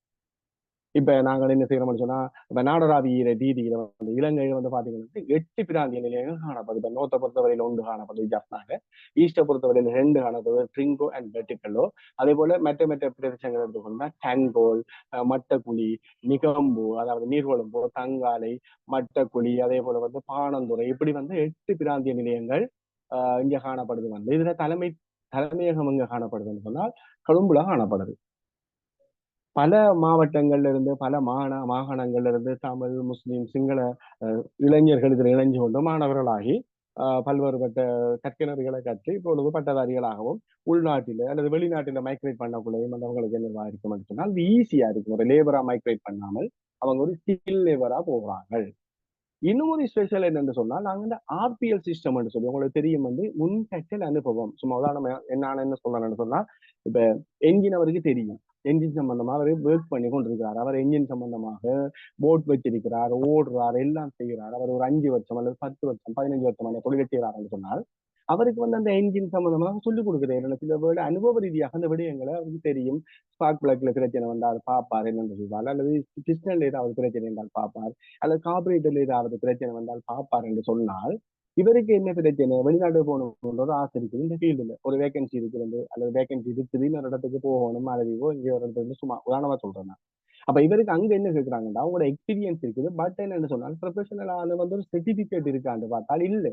இப்ப நாங்கள் என்ன செய்யறோம்னு சொன்னா இப்ப நாடராவியில ரீதியில வந்து இலங்கையில வந்து பாத்தீங்கன்னா 8 பிராந்திய நிலையங்கள் காணப்படுது. இப்ப நோர்த்தை பொறுத்தவரையில 1 காணப்படுது ஜப்னாக, ஈஸ்டை பொறுத்தவரையில 2 காணப்படுது ட்ரிங்கோ அண்ட் வெட்டிக்கல்லோ. அதே போல மற்ற பிரதேசங்கள் எடுத்துக்கொண்டா டங்கோல், மட்டக்குழி, நிகம்பு அதாவது நீர்கொழும்பு, தங்காலை, மட்டக்குழி, அதே போல வந்து பாணந்துறை, இப்படி வந்து 8 பிராந்திய நிலையங்கள் இங்க காணப்படுது. வந்து இதுல தலைமையகம் எங்க காணப்படுதுன்னு சொன்னால் கொழும்புல காணப்படுது. பல மாவட்டங்கள்ல இருந்து பல மாகாணங்கள்ல இருந்து தமிழ் முஸ்லிம் சிங்கள இளைஞர்கள் இதில் இணைஞ்சு கொண்டு மாணவர்களாகி பல்வேறுபட்ட கற்கிணறுகளை கற்று இப்பொழுது பட்டதாரிகளாகவும் உள்நாட்டில அல்லது வெளிநாட்டில மைக்ரேட் பண்ணக்குள்ளேயும் அவங்களுக்கு என்னவா இருக்கும் சொன்னால் அது ஈஸியா இருக்கும். ஒரு லேபரா மைக்ரேட் பண்ணாமல் அவங்க ஒரு ஸ்கில் லேபரா போகிறாங்க. இன்னும் ஒரு ஸ்பெஷல் என்னன்னு சொன்னால் நாங்க இந்த ஆர்பிஎல் சிஸ்டம் சொல்லி உங்களுக்கு தெரியும் வந்து முன்கற்றல் அனுபவம். சும்மா உதாரணம் என்ன சொல்றேன்னு சொன்னா இப்ப என்ஜின் அவருக்கு தெரியும், என்ஜின் சம்பந்தமா அவர் ஒர்க் பண்ணி கொண்டிருக்கிறார். அவர் என்ஜின் சம்பந்தமாக போட் வச்சிருக்கிறார், ஓடுறார், எல்லாம் செய்கிறார். அவர் ஒரு 5 வருஷம் அல்லது 10 வருஷம் 15 வருஷம் அந்த தொழிலை செய்கிறார் சொன்னால் அவருக்கு வந்து அந்த என்ஜின் சம்பந்தமாக சொல்லிக் கொடுக்குறேன். சில வேலை அனுபவ ரீதியாக அந்த விடயங்களை அவருக்கு தெரியும். ஸ்பார்க் பிளக்ல பிரச்சனை வந்தால் பார்ப்பார் என்னென்று சொல்வார், அல்லது பிஸ்டன்ல ஏதாவது பிரச்சனை என்றால் பார்ப்பார், அல்லது கார்பரேட்டர்ல ஏதாவது பிரச்சனை வந்தால் பார்ப்பார் என்று சொன்னால் இவருக்கு என்ன பிரச்சனை, வெளிநாட்டு போகணும்ன்ற ஒரு ஆசை இருக்குது. இந்த ஃபீல்டுல ஒரு வேகன்சி இருக்கிறது அல்லது வேகன்சி இருக்குது, இன்னொரு இடத்துக்கு போகணும், மறதிவோ இங்கே ஒரு இடத்துல சும்மா உதாரணமா சொல்றேன் நான். அப்ப இவருக்கு அங்க என்ன கேட்கிறாங்கன்னா அவங்களோட எக்ஸ்பீரியன்ஸ் இருக்குது, பட் என்னன்னு சொன்னால் ப்ரொஃபஷனலான வந்து ஒரு சர்டிபிகேட் இருக்கான்னு பார்த்தால் இல்லை.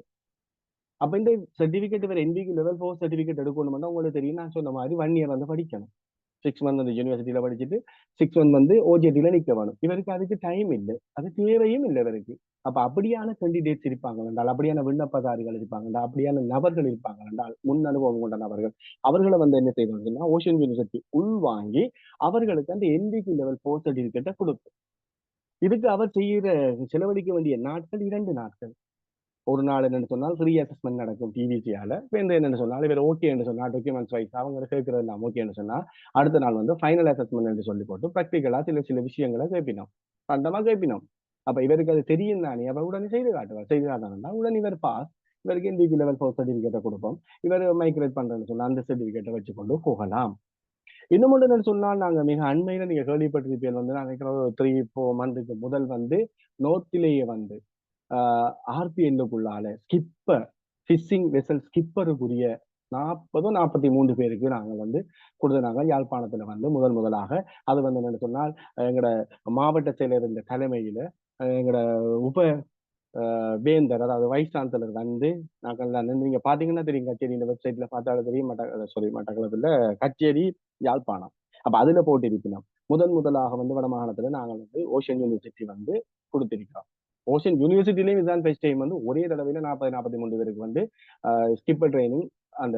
அப்ப இந்த சர்டிபிகேட் இவர் NVQ லெவல் 4 சர்டிபிகேட் எடுக்கணும்னா உங்களுக்கு தெரியும், நான் சொன்ன மாதிரி 1 இயர் வந்து படிக்கணும். 6 மந்த் அந்த யூனிவர்சிட்டியில படிச்சுட்டு 6 மந்த் வந்து OJT நிக்க வேணும். இவருக்கு அதுக்கு டைம் இல்லை, அது தேவையும் இல்லை இவருக்கு. அப்ப அப்படியான கேண்டிடேட்ஸ் இருப்பாங்க என்றால், அப்படியான விண்ணப்பதாரிகள் இருப்பாங்க என்றால், அப்படியான நபர்கள் இருப்பாங்க என்றால், முன் அனுபவம் கொண்ட நபர்கள், அவர்களை வந்து என்ன செய்வாங்கன்னா ஓஷன் யூனிவர்சிட்டி உள்வாங்கி அவர்களுக்கு அந்த NVQ லெவல் 4 சர்டிபிகேட்டை கொடுக்கும். இதுக்கு அவர் செய்யற செலவழிக்க வேண்டிய நாட்கள் 2 நாட்கள். ஒரு நாள் என்னன்னு சொன்னால் ஃப்ரீ அசஸ்மெண்ட் நடக்கும் டிவிசியால. என்னன்னு சொன்னால் இவர் ஓகே என்று சொன்னால் டாக்குமெண்ட்ஸ் வைஸ் அவங்க கேட்கறது எல்லாம் ஓகேன்னு சொன்னா அடுத்த நாள் வந்து ஃபைனல் அசஸ்மெண்ட் என்று சொல்லி போட்டு ப்ராக்டிக்கலா சில சில விஷயங்களை கேட்பினோம், அந்தமா கேட்பினோம். அப்ப இவருக்கு அது தெரியும் தானே, அவர் உடனே செய்து காட்டுவார். செய்து காட்டினா உடனே இவர் பாஸ், இவருக்கு NVQ லெவல் 4 சர்டிபிகேட்டை கொடுப்போம். இவர் மைக்ரேட் பண்றேன்னு சொன்னா அந்த சர்டிபிகேட்டை வச்சு கொண்டு போகலாம். இன்னும் ஒன்று என்னன்னு சொன்னால், நாங்க மிக அண்மையில நீங்க கேள்விப்பட்டிருப்பீர்கள் வந்து நான் நினைக்கிறேன் ஒரு 3-4 மந்த்துக்கு முதல் வந்து நோர்த்திலேயே வந்து RPL-க்குள்ளால ஸ்கிப்பர், ஃபிஷிங் வெசல் ஸ்கிப்பருக்குரிய 40-43 பேருக்கு நாங்க வந்து கொடுத்தனாங்க யாழ்ப்பாணத்துல வந்து முதலாக. அது வந்து என்னன்னு சொன்னால் எங்கட மாவட்ட செயலர் இந்த தலைமையில எங்கட உப வேந்தர் அதாவது வைஸ் சான்சலர் வந்து நாங்கள் நீங்க பாத்தீங்கன்னா தெரியும், கச்சேரி இந்த வெப்சைட்ல பார்த்தாலும் தெரியும், மட்டக்களப்புல கச்சேரி யாழ்ப்பாணம். அப்ப அதுல போட்டிருக்கணும். முதலாக வந்து வடமாகாணத்துல நாங்கள் வந்து ஓஷன் யூனிவர்சிட்டி வந்து கொடுத்திருக்கிறோம். ஓஷன் யூனிவர்சிட்டிலையும் இதுதான் ஃபர்ஸ்ட் டைம் வந்து ஒரே தடவையில 40-43 பேருக்கு வந்து ஸ்கிப்பர் ட்ரைனிங் அந்த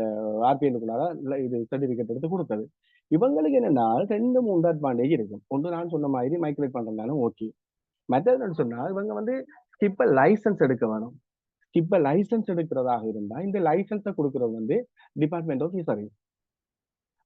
RPL-க்குள்ளார இது சர்டிபிகேட் எடுத்து கொடுத்தது. இவங்களுக்கு என்னன்னா 2-3 அட்வான்டேஜ் இருக்கும். ஒன்று நான் சொன்ன மாதிரி மைக்ரேட் பண்றதுனாலும் ஓகே. மெத்தட் சொன்னா இவங்க வந்து ஸ்கிப்பர் லைசன்ஸ் எடுக்க வேணும். ஸ்கிப்பர் லைசன்ஸ் எடுக்கிறதாக இருந்தா இந்த லைசன்ஸை கொடுக்கறது வந்து டிபார்ட்மெண்ட் ஆஃப் ஃபிஷரிஸ்.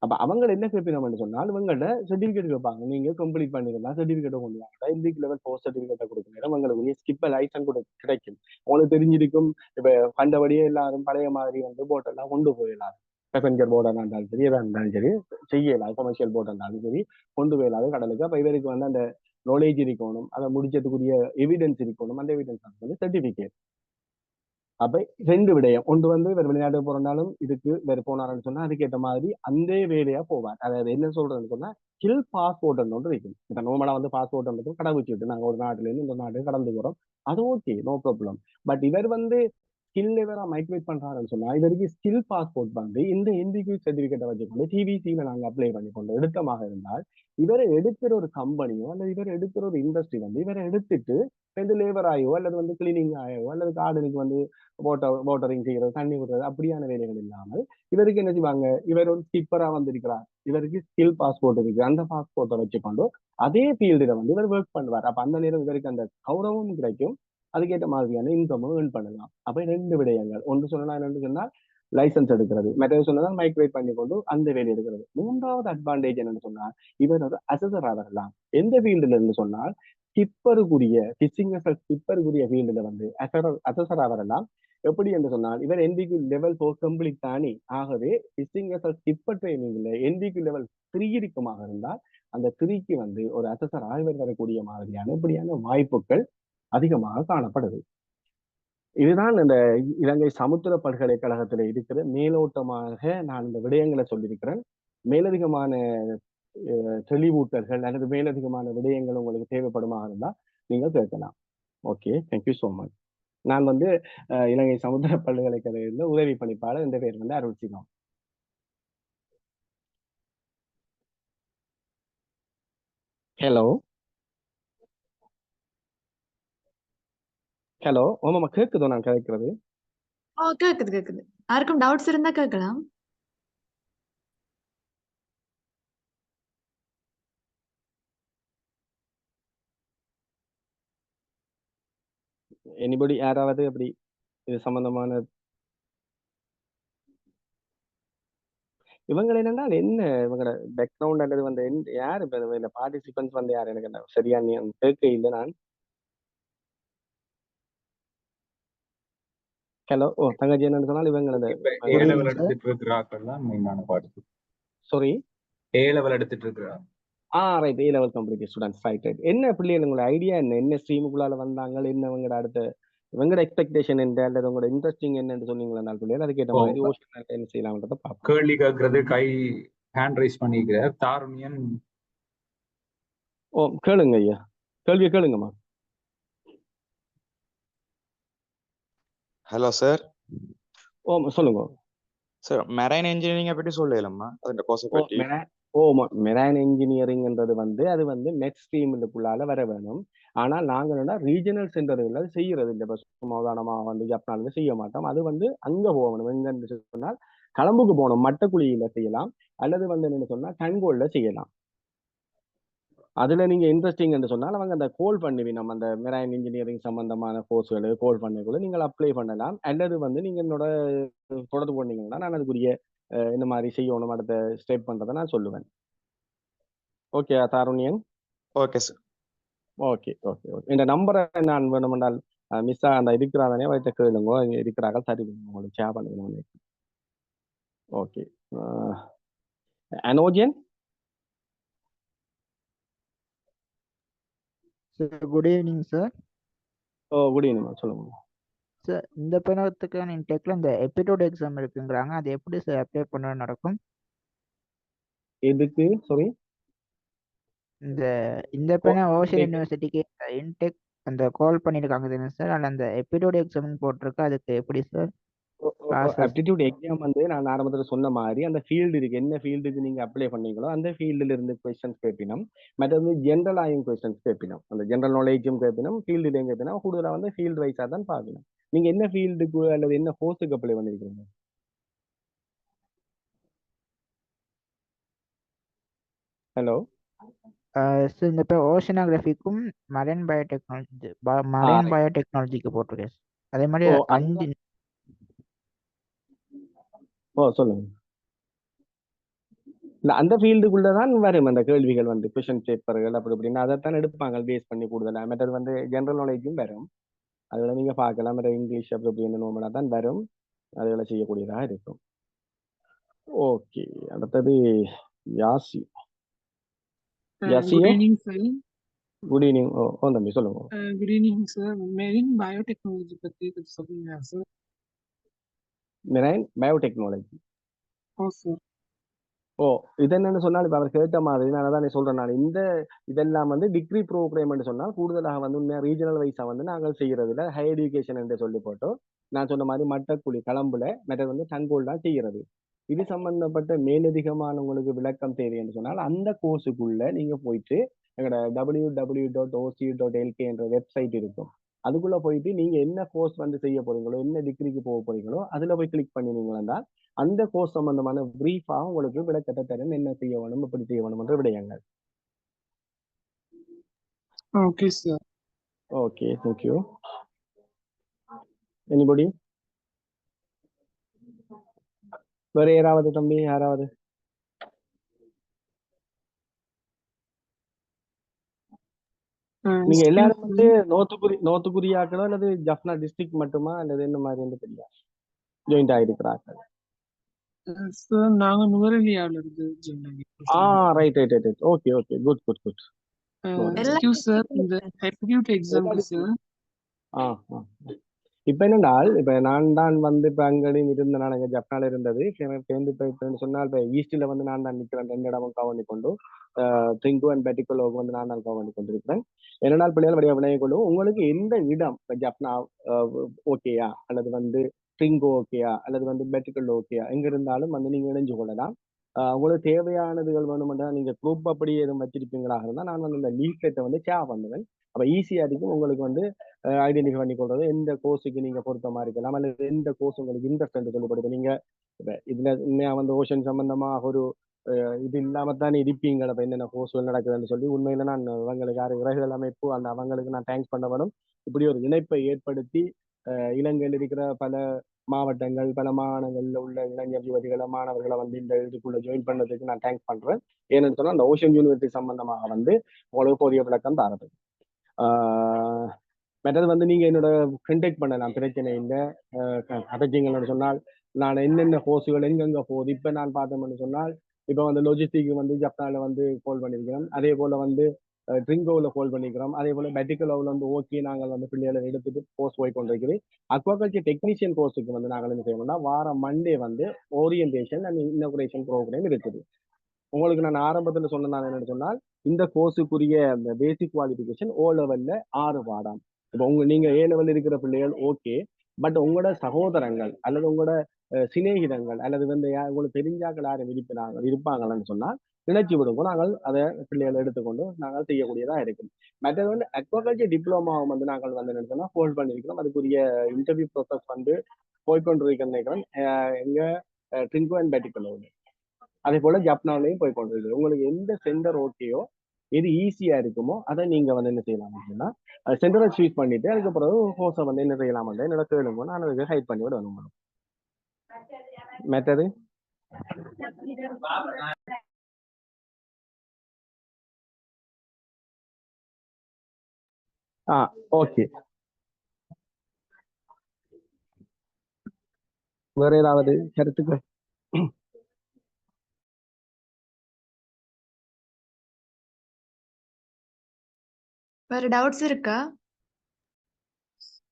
அப்ப அவங்க என்ன கேட்பீங்க சொன்னால் இவங்கள்ட்ட சர்டிபிகேட் கேட்பாங்க, நீங்க கம்ப்ளீட் பண்ணிருந்தா சர்டிபிகேட்டை கொண்டு வாங்க, NVQ லெவல் 4 சர்டிபிகேட்டை கொடுக்க உங்களுக்கு ஸ்கிப்பர் லைசன்ஸ் கூட கிடைக்கும். உங்களுக்கு தெரிஞ்சிருக்கும், இப்ப கண்டபடியே எல்லாரும் பழைய மாதிரி வந்து போட் எல்லாம் கொண்டு போயிடலாம். பேசஞ்சர் போர்டா இருந்தாலும் சரி, எதா இருந்தாலும் சரி செய்யலாம். கமர்ஷியல் போர்டா இருந்தாலும் சரி கொண்டு போயிடலாம் கடலுக்கு. அப்ப இவருக்கு வந்து அந்த நாலேஜ் இருக்கணும், அதை முடிச்சதுக்குரிய எவிடன்ஸ் இருக்கணும். அந்த எவிடன்ஸ் வந்து சர்டிபிகேட். அப்ப 2 விடயம். ஒன்று வந்து இவர் வெளிநாட்டு போறனாலும் இதுக்கு வேற போனாருன்னு சொன்னா அதுக்கேற்ற மாதிரி அந்த வேலையா போவார். அதாவது என்ன சொல்றதுன்னு சொன்னா ஸ்கில் பாஸ்போர்ட் ஒன்று இருக்கும். இப்ப நார்மலா வந்து பாஸ்போர்ட் கடை வச்சுட்டு நாங்க ஒரு நாட்டுல இருந்து இந்த நாட்டுக்கு கடந்து போறோம், அது ஓகே, நோ ப்ராப்ளம். பட் இவர் வந்து ஸ்கில் லெவலா மைக்ரேட் பண்றாருன்னு சொன்னா இவருக்கு ஸ்கில் பாஸ்போர்ட் வந்து இந்த NVQ சர்டிபிகேட்டை வச்சுக்கொண்டு TVCல நாங்க அப்ளை பண்ணி கொண்டு எடுத்தமாக இருந்தால் இவரை எடுக்கிற ஒரு கம்பெனியோ அல்லது இவரை எடுக்கிற ஒரு இண்டஸ்ட்ரி வந்து இவரை எடுத்துட்டு ரெண்டு லேபர் ஆயோ அல்லது வந்து கிளீனிங் ஆயோ அல்லது கார்டனுக்கு வந்து வாட்டரிங் செய்யறது, தண்ணி விடுறது அப்படியான வேலைகள் இல்லாமல் இவருக்கு என்ன செய்வாங்க, இவர் ஒரு ஸ்கிப்பரா வந்திருக்கிறார், இவருக்கு ஸ்கில் பாஸ்போர்ட் இருக்கு, அந்த பாஸ்போர்ட்டை வச்சுக்கொண்டு அதே ஃபீல்டுல வந்து இவர் ஒர்க் பண்ணுவார். அப்ப அந்த நேரம் இவருக்கு அந்த கௌரவமும் கிடைக்கும், அதுக்கேற்ற மாதிரியான இன்கமும் ஏர்ன் பண்ணலாம். அப்ப 2 விடயங்கள். ஒன்று சொன்னா என்னன்னு சொன்னால் லைசன்ஸ் எடுக்கிறது, மெத்தட் சொன்னா மைக்ரேட் பண்ணி கொண்டு அந்த வேலை எடுக்கிறது. 3வது அட்வான்டேஜ் என்னன்னு சொன்னா இவர் ஒரு அசஸரா வரலாம். எந்த ஃபீல்டுல இருந்து சொன்னால் ஸ்கிப்பருக்குரிய பிச்சிங் ஸ்கிப்பருக்குரிய ஃபீல்டுல வந்து அசஸரா வரலாம். எப்படி என்று சொன்னால் இவர் NVQ லெவல் 4 கம்ப்ளீட் தானி, ஆகவே பிச்சிங் ஸ்கிப்பர் ட்ரைனிங்ல NVQ லெவல் 3 இருக்குமாக இருந்தால் அந்த 3க்கு வந்து ஒரு அசஸர் ஆய்வர் வரக்கூடிய மாதிரியான இப்படியான வாய்ப்புகள் அதிகமாக காணப்படுது. இதுதான் இந்த இலங்கை சமுத்திர பல்கலைக்கழகத்துல இருக்கிற மேலோட்டமாக நான் இந்த விடயங்களை சொல்லியிருக்கிறேன். மேலதிகமான தெளிவூட்டல்கள் அல்லது மேலதிகமான விடயங்கள் உங்களுக்கு தேவைப்படுமாக இருந்தா நீங்க கேட்கலாம். Okay, thank you so much. நான் வந்து இலங்கை சமுத்திர பல்கலைக்கழகத்தில் உதவி பணிப்பாளர். இந்த பேர் வந்து அருள்சிங்கம். ஹலோ ஹலோ, ஆமாம்மா கேட்குதோ நான் கேட்கறது? கேக்குது கேக்குது. யாருக்கும் டவுட்ஸ் இருந்தா கேட்கலாம். எனிபடி யாராவது அப்படி இது சம்பந்தமான இவங்க என்னன்னா என்ன இவங்களோட பேக்ரவுண்ட் அல்லது வந்து யார் இப்ப இந்த பார்ட்டிசிபென்ட்ஸ் வந்து யார் எனக்கு சரியா நீ கேட்க இல்லை நான். ஹலோ ஓ தங்கச்சி என்னன்னு சொன்னால் இவங்க இந்த இப்ப ஏ குட் லெவல் ஈவினிங் சார். எடுத்துட்டு இருக்கிறாக்கள் தான் மெயினான பாட்டு. சாரி ஏ லெவல் எடுத்துட்டு இருக்கிறா. ரைட் ஏ லெவல் கம்ப்ளீட் ஸ்டூடெண்ட்ஸ் ரைட். என்ன பிள்ளைகள் உங்களோட ஐடியா என்ன ஸ்ட்ரீமுக்குள்ளால வந்தாங்க என்ன இவங்களோட அடுத்த இவங்களோட எக்ஸ்பெக்டேஷன் என்ன அல்லது உங்களோட இன்ட்ரெஸ்டிங் என்னன்னு சொன்னீங்களா நாள் பிள்ளைகள் அதுக்கேற்ற ஓ மாதிரி ஓஷன் என்ன செய்யலாம்ன்றத பார்ப்போம். கேள்வி கேட்கறது கை ஹேண்ட் ரைஸ் பண்ணிக்கிறார் தாருண்யன். ஓ கேளுங்க ஐயா கேள்வியை கேளுங்கம்மா. Hello sir. ஓ சொல்லுங்க. சார் மெரைன் இன்ஜினியரிங்கை பற்றி சொல்லலாமா அதோட கோர்ஸை ஓ பற்றி? மெரைன் இன்ஜினியரிங்ன்றது வந்து அது வந்து நெக்ஸ்ட் ஸ்ட்ரீமுக்குள்ளால வர வேணும். ஆனால் நாங்கள் ரீஜனல் சென்டர்கள் அது செய்யறது இல்லை. இப்போ சும்மா உதாரணமாக வந்து ஜப்னால செய்ய மாட்டோம். அது வந்து அங்கே போகணும். எங்கன்னு சொன்னால் களம்புக்கு போகணும். மட்டக்குழியில செய்யலாம் அல்லது வந்து என்னன்னு சொன்னால் கண்கோல்ல செய்யலாம். அதுல நீங்க இன்ட்ரெஸ்டிங் என்று சொன்னால் அவங்க அந்த கோல் பண்ணுவி நம்ம அந்த மெரைன் இன்ஜினியரிங் சம்பந்தமான கோர்ஸ்கள் கோல் பண்ணக்குள்ள நீங்கள் அப்ளை பண்ணலாம். அல்லது வந்து நீங்க என்னோட தொடர்பு பண்ணீங்கன்னா நான் அதுக்குரிய இந்த மாதிரி செய்யணும் அடுத்த ஸ்டெப் பண்றதை நான் சொல்லுவேன். Okay Tharunyan. Okay sir. Okay okay okay இந்த நம்பரை நான் வேணுமென்றால் மிஸ் அந்த இருக்கிறாதானே வைத்த கேளுங்க இருக்கிறார்கள் சரி உங்களுக்கு ஷேர் பண்ணுங்க. Okay Anojan. Sir good evening sir. Oh good evening சொல்லுங்க சார். இந்த பின்னத்துக்கான இன்டெக்ல இந்த எபிடோட் எக்ஸாம் இருக்குங்கிறாங்க, அது எப்படி சார் அப்ளை பண்ண நடக்கும்? எதுக்கு சாரி இந்த பின்ன ஓஷன் யூனிவர்சிட்டிக்கு இன்டெக் அந்த கால் பண்ணியிருக்காங்க தானே சார், அதில் அந்த எபிடோட் எக்ஸாம் போட்டிருக்கு, அதுக்கு எப்படி சார் ஆப்டிடியூட் எக்ஸாம் வந்து நான் ஆரம்பத்தில் சொன்ன மாதிரி அந்த ஃபீல்டு இருக்கு என்ன ஃபீல்டுக்கு நீங்க அப்ளை பண்ணீங்களோ அந்த ஃபீல்டுல இருந்து கொஸ்டின்ஸ் கேட்பினோம். மற்றது ஜென்ரல் ஆயும் கொஸ்டின்ஸ் கேட்பினோம். அந்த ஜென்ரல் நாலேஜும் கேட்பினோம் ஃபீல்டுலையும் கேட்பினோம். கூடுதலாக வந்து ஃபீல்டு வைஸாக தான் பார்க்கணும். நீங்க என்ன ஃபீல்டுக்கு அல்லது என்ன கோர்ஸுக்கு அப்ளை பண்ணிருக்கீங்க? Hello sir. இந்த இப்போ ஓஷனோகிராஃபிக்கும் மரைன் பயோடெக்னாலஜிக்கு போட்டிருக்கேன். அதே மாதிரி 5 சொல்லுங்க. இல்ல அந்த ஃபீல்டுக்குள்ளதான் வரும் அந்த கேள்விகள் வந்து கொஷின் பேப்பர்கள் அப்படி இப்படின்னு அதைத்தான் எடுப்பாங்க பேஸ் பண்ணி கூடுதலா. மற்றது வந்து ஜென்ரல் நாலேஜும் வரும். அதுல நீங்க பார்க்கலாம் இங்கிலீஷ் அப்படி இப்படின்னு நோமலா தான் வரும். அதுகளை செய்யக்கூடியதாக இருக்கும். ஓகே அடுத்தது Yasi. Good evening, sir. Good evening. ஓ தம்பி சொல்லுங்க. Good evening, sir. Marine biotechnology பத்தி கொஞ்சம் சொல்லுங்க சார். Marine biotechnology. ஓ சார். இது என்னன்னு சொன்னால் இப்ப அவர் கேட்ட மாதிரி நான் தான் சொல்றேன். நான் இதெல்லாம் வந்து டிகிரி ப்ரோக்ராம் சொன்னால் கூடுதலாக வந்து உண்மையா ரீஜனல் வைஸா வந்து நாங்கள் செய்யறதுல ஹையர் எஜுகேஷன் என்று சொல்லி போட்டோம். நான் சொன்ன மாதிரி மட்டக்குழி களம்புல மற்றது வந்து தங்கோல் தான் செய்யறது. இது சம்பந்தப்பட்ட மேலதிகமான உங்களுக்கு விளக்கம் தேவை என்று சொன்னால் அந்த கோர்ஸுக்குள்ள நீங்க போயிட்டு எங்களோட www.oc.lk என்ற வெப்சைட் இருக்கும். அதுக்குள்ள போயிட்டு நீங்க என்ன கோர்ஸ் வந்து செய்ய போறீங்களோ என்ன டிகிரிக்கு போக போறீங்களோ அதுல போய் கிளிக் பண்ணினீங்கன்னா அந்த கோர்ஸ் சம்பந்தமான பிரீஃபா உங்களுக்கு விளக்கத்தை தரும். என்ன செய்ய வேணும் எப்படி செய்ய வேணும் என்ற விடயங்கள். Okay sir. Okay thank you. Anybody வேற யாராவது தம்பி யாராவது? நீங்க எல்லாரும் வந்து நோத்துக்குரியாக்களோ அல்லது ஜப்னா டிஸ்ட்ரிக்ட் மட்டுமா அல்லது என்ன மாதிரி தெரியல ஜாயிண்ட் ஆயிருக்கிறார்கள்? சார் நாங்க நுவரெலியால இருந்து right right right. Okay okay good good good. Excuse sir. இந்த ஆப்டிடியூட் எக்ஸாம்க்கு சார் இப்ப என்னென்னால் இப்ப நான் தான் வந்து இப்ப அங்கேயும் இருந்த நான் எங்க ஜப்னால இருந்தது சேர்ந்து இப்ப சொன்னால் இப்ப ஈஸ்ட்ல வந்து நான் தான் நிக்கிறேன். 2 இடமும் கவர் பண்ணி கொண்டு ட்ரிங்கு அண்ட் பெட்டிகுலோக்கு வந்து நான் தான் கவர் பண்ணி கொண்டிருக்கிறேன். என்னென்னால் பிள்ளைகள் வழியாக விளைய கொள்ளும். உங்களுக்கு எந்த இடம் இப்ப ஜப்னா ஓகேயா அல்லது வந்து ட்ரிங்கோ ஓகேயா அல்லது வந்து பெட்டிகுல் ஓகேயா எங்க இருந்தாலும் வந்து நீங்க இணைஞ்சு கொள்ளலாம். உங்களுக்கு தேவையானதுகள் வேணுமென்றா நீங்க குரூப் அப்படி எதுவும் வச்சிருப்பீங்களாக இருந்தால் நான் வந்து இந்த லீஃப்லெட்டை வந்து ஷேர் பண்ணுவேன். அப்ப ஈஸியா இருக்கும் உங்களுக்கு வந்து ஐடென்டிஃபை பண்ணி கொள்றது எந்த கோர்ஸுக்கு நீங்க பொருத்தமா இருக்கலாம் அல்லது எந்த கோர்ஸ் உங்களுக்கு இன்ட்ரெஸ்ட் என்று சொல்லப்படுது. நீங்க இதுல உண்மையா வந்து ஓஷன் சம்பந்தமா ஒரு இது இல்லாம தான் இருப்பீங்க. அப்ப என்னென்ன கோர்ஸ்கள் நடக்குதுன்னு சொல்லி உண்மையில நான் அவங்களுக்கு யாரு விறகுகள் அமைப்பு அந்த அவங்களுக்கு நான் தேங்க்ஸ் பண்ண வேணும். இப்படி ஒரு இணைப்பை ஏற்படுத்தி இலங்கையில் இருக்கிற பல மாவட்டங்கள் பல மாகாணங்களில் உள்ள இளைஞர் யுவதிகளை மாணவர்களை வந்து இந்த இதுக்குள்ள ஜாயின் பண்ணதுக்கு நான் தேங்க்ஸ் பண்றேன். ஏன்னு சொன்னா அந்த ஓஷன் யூனிவர்சிட்டி சம்பந்தமாக வந்து உங்களுக்கு போதிய விளக்கம் தரது. மற்றது வந்து நீங்க என்னோட கண்டெக்ட் பண்ணலாம், பிரச்சனை இல்லை. அடைச்சிங்கன்னு சொன்னால் நான் என்னென்ன கோர்ஸுகள் எங்கெங்க போகுது இப்போ நான் பார்த்தோம்னு சொன்னால் இப்போ வந்து லொஜிஸ்டிக் வந்து ஜப்பானில் வந்து கால் பண்ணியிருக்கிறோம். அதே போல வந்து ட்ரிங்கோவில் கால் பண்ணிக்கிறோம். அதே போல மெடிக்கலோவில் வந்து ஓகே நாங்கள் வந்து பிள்ளைகளை எடுத்துட்டு கோர்ஸ் போய் கொண்டிருக்கிறோம். அக்வாகல்ச்சர் டெக்னீஷியன் கோர்ஸுக்கு வந்து நாங்கள் என்ன செய்யணும்னா வாரம் மண்டே வந்து ஓரியன்டேஷன் அண்ட் இன்னோகிரேஷன் ப்ரோக்ராம் இருக்குது. உங்களுக்கு நான் ஆரம்பத்தில் சொன்னேன் என்னன்னு சொன்னால் இந்த கோர்ஸுக்குரிய அந்த பேசிக் குவாலிஃபிகேஷன் ஓ லெவல்ல 6 பாடம். இப்போ நீங்க ஏ லெவல் இருக்கிற பிள்ளைகள் ஓகே, பட் உங்களோட சகோதரங்கள் அல்லது உங்களோட சிநேகிதங்கள் அல்லது வந்து உங்களுக்கு தெரிஞ்சாக்கள் யாரும் இருப்பாங்கன்னு சொன்னால் நினைச்சு விடுங்க, நாங்கள் அதை பிள்ளைகளை எடுத்துக்கொண்டு நாங்கள் செய்யக்கூடியதா இருக்கும். மற்றது வந்து அக்வாகல்ச்சர் டிப்ளமாவும் வந்து நாங்கள் வந்து என்ன சொன்னா ஹோல்ட் பண்ணியிருக்கிறோம். அதுக்குரிய இன்டர்வியூ ப்ராசஸ் வந்து போய்கொண்டிருக்கிறேன் நினைக்கிறேன். எங்க ட்ரிங்கோ அண்ட் பெட்டிக்கலோடு அதே போல ஜப்னாலையும் போய் கொண்டிருக்கு. உங்களுக்கு எந்த சென்டர் ஓகேயோ எது ஈஸியா இருக்குமோ அதை நீங்க வந்து என்ன செய்யலாம் அப்படின்னா சென்டரை சூஸ் பண்ணிட்டு அதுக்கு பிறகு கோர்ஸை வந்து என்ன செய்யலாம் என்னோட கேளுங்க, நான் அதுக்கு ஹைட் பண்ணி விடணும். மெத்தது ஓகே. வேற ஏதாவது கருத்துக்கள்? வேற டவுட்ஸ் இருக்கா?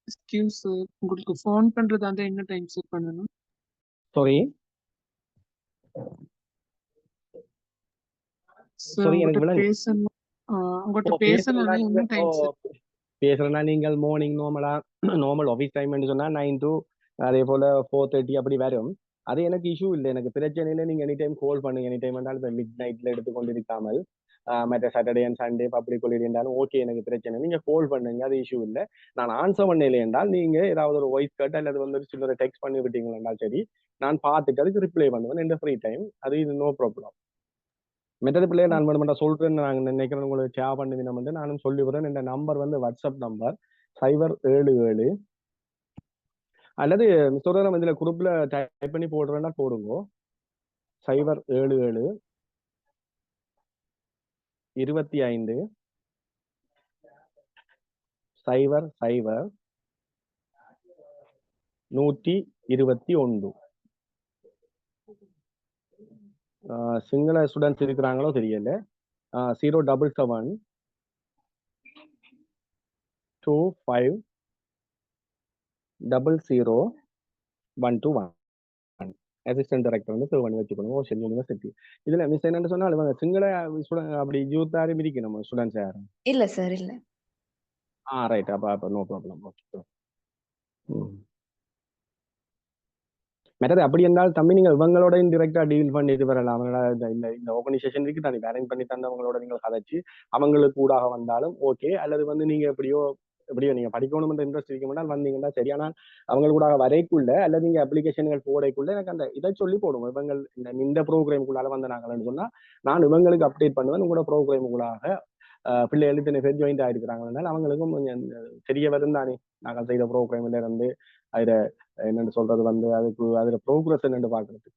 எக்ஸ்கியூஸ் சார், உங்களுக்கு ஃபோன் பண்றதா இருந்தா என்ன டைம் சார் பண்ணணும்? சாரி சார் எனக்கு உங்கள்கிட்ட விளங்கு. பேசணும். உங்கள்கிட்ட பேசணும்னா என்ன டைம் சார்? பேசுறேன்னா நீங்கள் மார்னிங் நார்மல் ஆஃபீஸ் டைம் சொன்னா 9 to அதே போல 4:30 அப்படி வரும். அது எனக்கு இஷ்யூ இல்லை, எனக்கு பிரச்சனை இல்லை. நீங்க எனி டைம் கால் பண்ணுங்க, எனி டைம் இருந்தாலும் இப்போ மிட் நைட்ல எடுத்துக்கொண்டு இருக்காமல் மற்ற Saturday and Sunday public holiday இருந்தாலும் ஓகே, எனக்கு பிரச்சனை. நீங்க கால் பண்ணுங்க, அது இஷ்யூ இல்லை. நான் ஆன்சர் பண்ணல என்றால் நீங்க ஏதாவது ஒரு வாய்ஸ் கட் அல்லது வந்து சிலரை டெக்ஸ்ட் பண்ணி விட்டீங்களா சரி, நான் பார்த்துட்டு அதுக்கு ரிப்ளை பண்ணுவேன் இந்த ஃப்ரீ டைம். அது இது நோ ப்ராப்ளம். மெத்தட் பிள்ளைய நான் மட்டும் சொல்றேன்னு நாங்கள் நினைக்கிறேன், உங்களுக்கு ஷேர் பண்ணி நம்ம வந்து நானும் சொல்லிவிடுறேன். இந்த நம்பர் வந்து வாட்ஸ்அப் நம்பர் 077 அல்லது சொல்ற இதுல குரூப்ல டைப் பண்ணி போடுறேன்னா போடுங்க. 077 25 00 121. சிங்கள ஸ்டூடெண்ட்ஸ் இருக்கிறாங்களோ தெரியல. 077 25 00 121. அசிஸ்டன்ட் டைரக்டர் வந்து சேவ் பண்ணி வச்சுக்கணும் ஓஷன் யூனிவர்சிட்டி. இதுல மிஸ் என்னன்னு சொன்னால் இவங்க சிங்கள அப்படி யூத் யாரும் இருக்கணும் ஸ்டூடெண்ட்ஸ் யாரும் இல்ல சார், இல்ல. ரைட். அப்ப நோ ப்ராப்ளம். ஓகே. மெத்தட் அப்படி இருந்தால் தம்பி நீங்க இவங்களோட இன்டிரெக்டா டீல் பண்ணிட்டு வரலாம். இந்த ஆர்கனைசேஷனுக்கு தனி பேரண்ட் பண்ணி தந்தவங்களோட நீங்கள் கதைச்சு அவங்களுக்கு கூடாக வந்தாலும் ஓகே. அல்லது வந்து நீங்க எப்படியோ நீங்க படிக்கணும்ன்ற இன்ட்ரெஸ்ட் இருக்க மாட்டால் வந்தீங்கன்னா சரி. ஆனால் அவங்களுக்கு கூட வரைக்குள்ள அல்லது நீங்க அப்ளிகேஷன்கள் போடைக்குள்ள எனக்கு அந்த இதை சொல்லி போடுவோம். இவங்க இந்த ப்ரோக்ராமுக்குள்ளால வந்து நாங்கள்னு சொன்னா நான் இவங்களுக்கு அப்டேட் பண்ணுவேன். உங்களோட ப்ரோக்ராமுக்குள்ளாக பிள்ளைகள் இத்தனை பேர் ஜாயின்ட் ஆயிருக்கிறாங்கனால அவங்களுக்கும் கொஞ்சம் தெரிய வரும் தானே நாங்கள் செய்த ப்ரோக்ராம்ல இருந்து அதுல என்னன்னு சொல்றது வந்து அதுக்கு அதுல ப்ரோக்ரஸ் என்னன்னு பாக்குறது.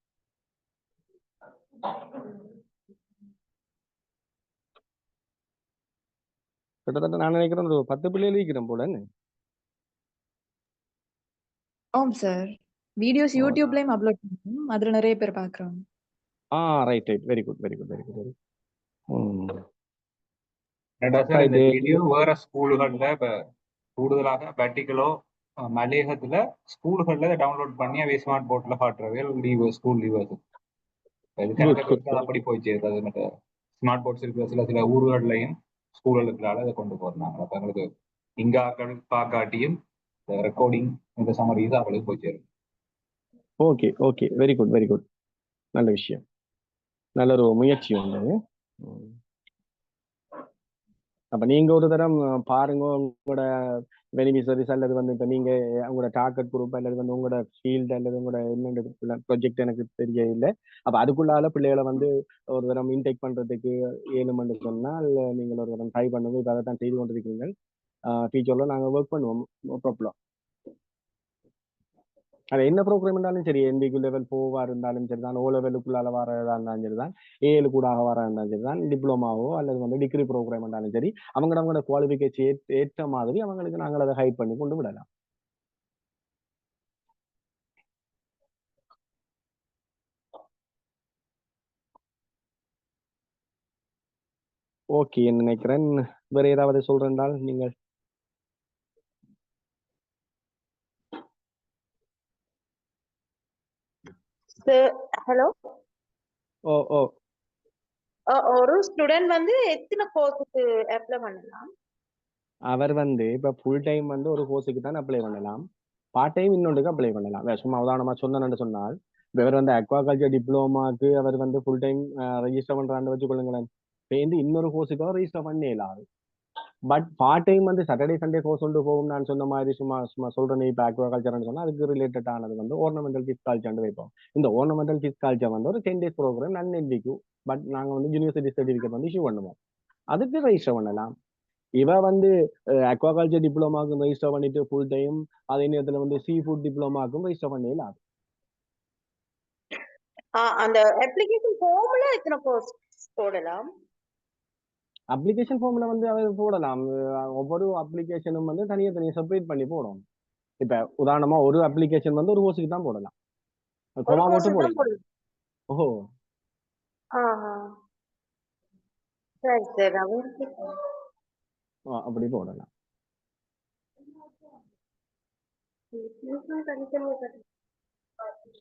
கிட்டத்தட்ட நான் நினைக்கிறேன் ஒரு 10 பிள்ளைகள் இருக்கிறேன் போல. ஆம் சார். வீடியோஸ் யூடியூப்லயும் அப்லோட் பண்ணுவோம், அதுல நிறைய பேர் பாக்குறாங்க. Right very good very good very good. இந்த வீடியோ வேற ஸ்கூல்கள்ல இப்ப கூடுதலாக பெட்டிக்கலோ மலையகத்துல ஸ்கூல்கள்ல டவுன்லோட் பண்ணி அவை ஸ்மார்ட் போர்ட்ல காட்டுறவே லீவர்ஸ் ஸ்கூல் லீவர்ஸ் அப்படி போய் சேர்றது. மற்ற ஸ்மார்ட் போர்ட்ஸ் இருக்கிற சில ஊர்கள்லையும் ஸ்கூல்களுக்குனால அதை கொண்டு போறாங்க. அப்ப எங்களுக்கு இங்காக்கள் பாக்காட்டியும் ரெக்கார்டிங் இந்த சமரிஸ் அவளுக்கு போய் சேரும். Okay okay very good very good. நல்ல விஷயம், நல்ல ஒரு முயற்சி ஒன்று. அப்ப நீங்க ஒரு தரம் பாருங்க உங்களோட பெனிஃபிஷரிஸ் அல்லது வந்து இப்போ நீங்க உங்களோட டார்கெட் குரூப் அல்லது வந்து உங்களோட ஃபீல்டு அல்லது உங்களோட என்னென்ன ப்ரொஜெக்ட் எனக்கு தெரிய இல்லை. அப்ப அதுக்குள்ளால பிள்ளைகளை வந்து ஒரு தரம் இன்டேக் பண்றதுக்கு ஏழுமன்னு சொன்னால் நீங்கள் ஒரு தரம் ட்ரை பண்ணுங்க. இப்போ அதை தான் செய்து கொண்டிருக்கீங்க. ஃபியூச்சர்ல நாங்கள் ஒர்க் பண்ணுவோம். No problem. அது என்ன ப்ரோக்ராம் இருந்தாலும் சரி, NVQ லெவல் 4 இருந்தாலும் சரிதான், O லெவலுக்குள்ளால வரதா இருந்தாலும் சரிதான், ஏழு கூடாக வரதா இருந்தாலும் சரிதான், டிப்ளமாவோ அல்லது வந்து டிகிரி ப்ரோக்ராம் இருந்தாலும் சரி, அவங்களோட குவாலிஃபிகேஷன் ஏற்ற மாதிரி அவங்களுக்கு நாங்கள் அதை ஹைட் பண்ணி கொண்டு விடலாம். ஓகே நினைக்கிறேன். வேற ஏதாவது சொல்றேன்டால் நீங்கள். ஹலோ, ஓ ஓ ஒரு ஸ்டூடெண்ட் வந்து எத்தனை கோர்ஸுக்கு அப்ளை பண்ணலாம்? அவர் வந்து இப்ப ஃபுல் டைம் வந்து ஒரு கோர்ஸுக்கு தான் அப்ளை பண்ணலாம், பார்ட் டைம் இன்னொன்றுக்கு அப்ளை பண்ணலாம். சும்மா உதாரணமா சொன்னேன்னு சொன்னால், இப்ப இவர் வந்து அக்வாகல்ச்சர் டிப்ளோமாக்கு அவர் வந்து ஃபுல் டைம் ரெஜிஸ்டர் பண்றான்னு வச்சுக்கொள்ளுங்களேன். இப்போ இன்னொரு கோர்ஸுக்காக ரெஜிஸ்டர் பண்ணிடலாம். பட் பார்ட் டைம் வந்து சாட்டர்டே சண்டே கோர்ஸ் கொண்டு போகும். நான் சொன்ன மாதிரி சும்மா சும்மா சொல்றேன், இப்போ அக்வாகல்ச்சர்னு சொன்னா அதுக்கு ரிலேட்டட் ஆனது வந்து ஓர்னமெண்டல் ஃபிஸ்கால்ச்சர் வைப்போம். இந்த ஓர்னமெண்டல் ஃபிஸ்கால்ச்சர் வந்து ஒரு 10 டேஸ் ப்ரோக்ராம் NNVQ. பட் நாங்க வந்து யூனிவர்சிட்டி சர்டிஃபிகேட் வந்து இஷ்யூ பண்ணுவோம், அதுக்கு ரெஜிஸ்டர் பண்ணலாம். இவ வந்து அக்வாகல்ச்சர் டிப்ளமாக்கும் ரெஜிஸ்டர் பண்ணிட்டு ஃபுல் டைம், அதே நேரத்துல வந்து சீ ஃபுட் டிப்ளமாக்கும் ரெஜிஸ்டர் பண்ணலாம். அந்த அப்ளிகேஷன் ஃபார்ம்ல எத்தனை கோர்ஸ் போடலாம்? அப்ளிகேஷன் ஃபார்ம்ல வந்து அவர் போடலாம். ஒவ்வொரு அப்ளிகேஷனும் வந்து தனியாக தனியாக செப்பரேட் பண்ணி போடணும். இப்ப உதாரணமா ஒரு அப்ளிகேஷன் வந்து ஒரு கோர்ஸுக்கு தான் போடலாம், ஒரு கொமா மட்டும் கோர்ஸுக்கு தான் போடலாம். போடலாம். ஓஹோ, சரி சரி, அப்படி போடலாம்.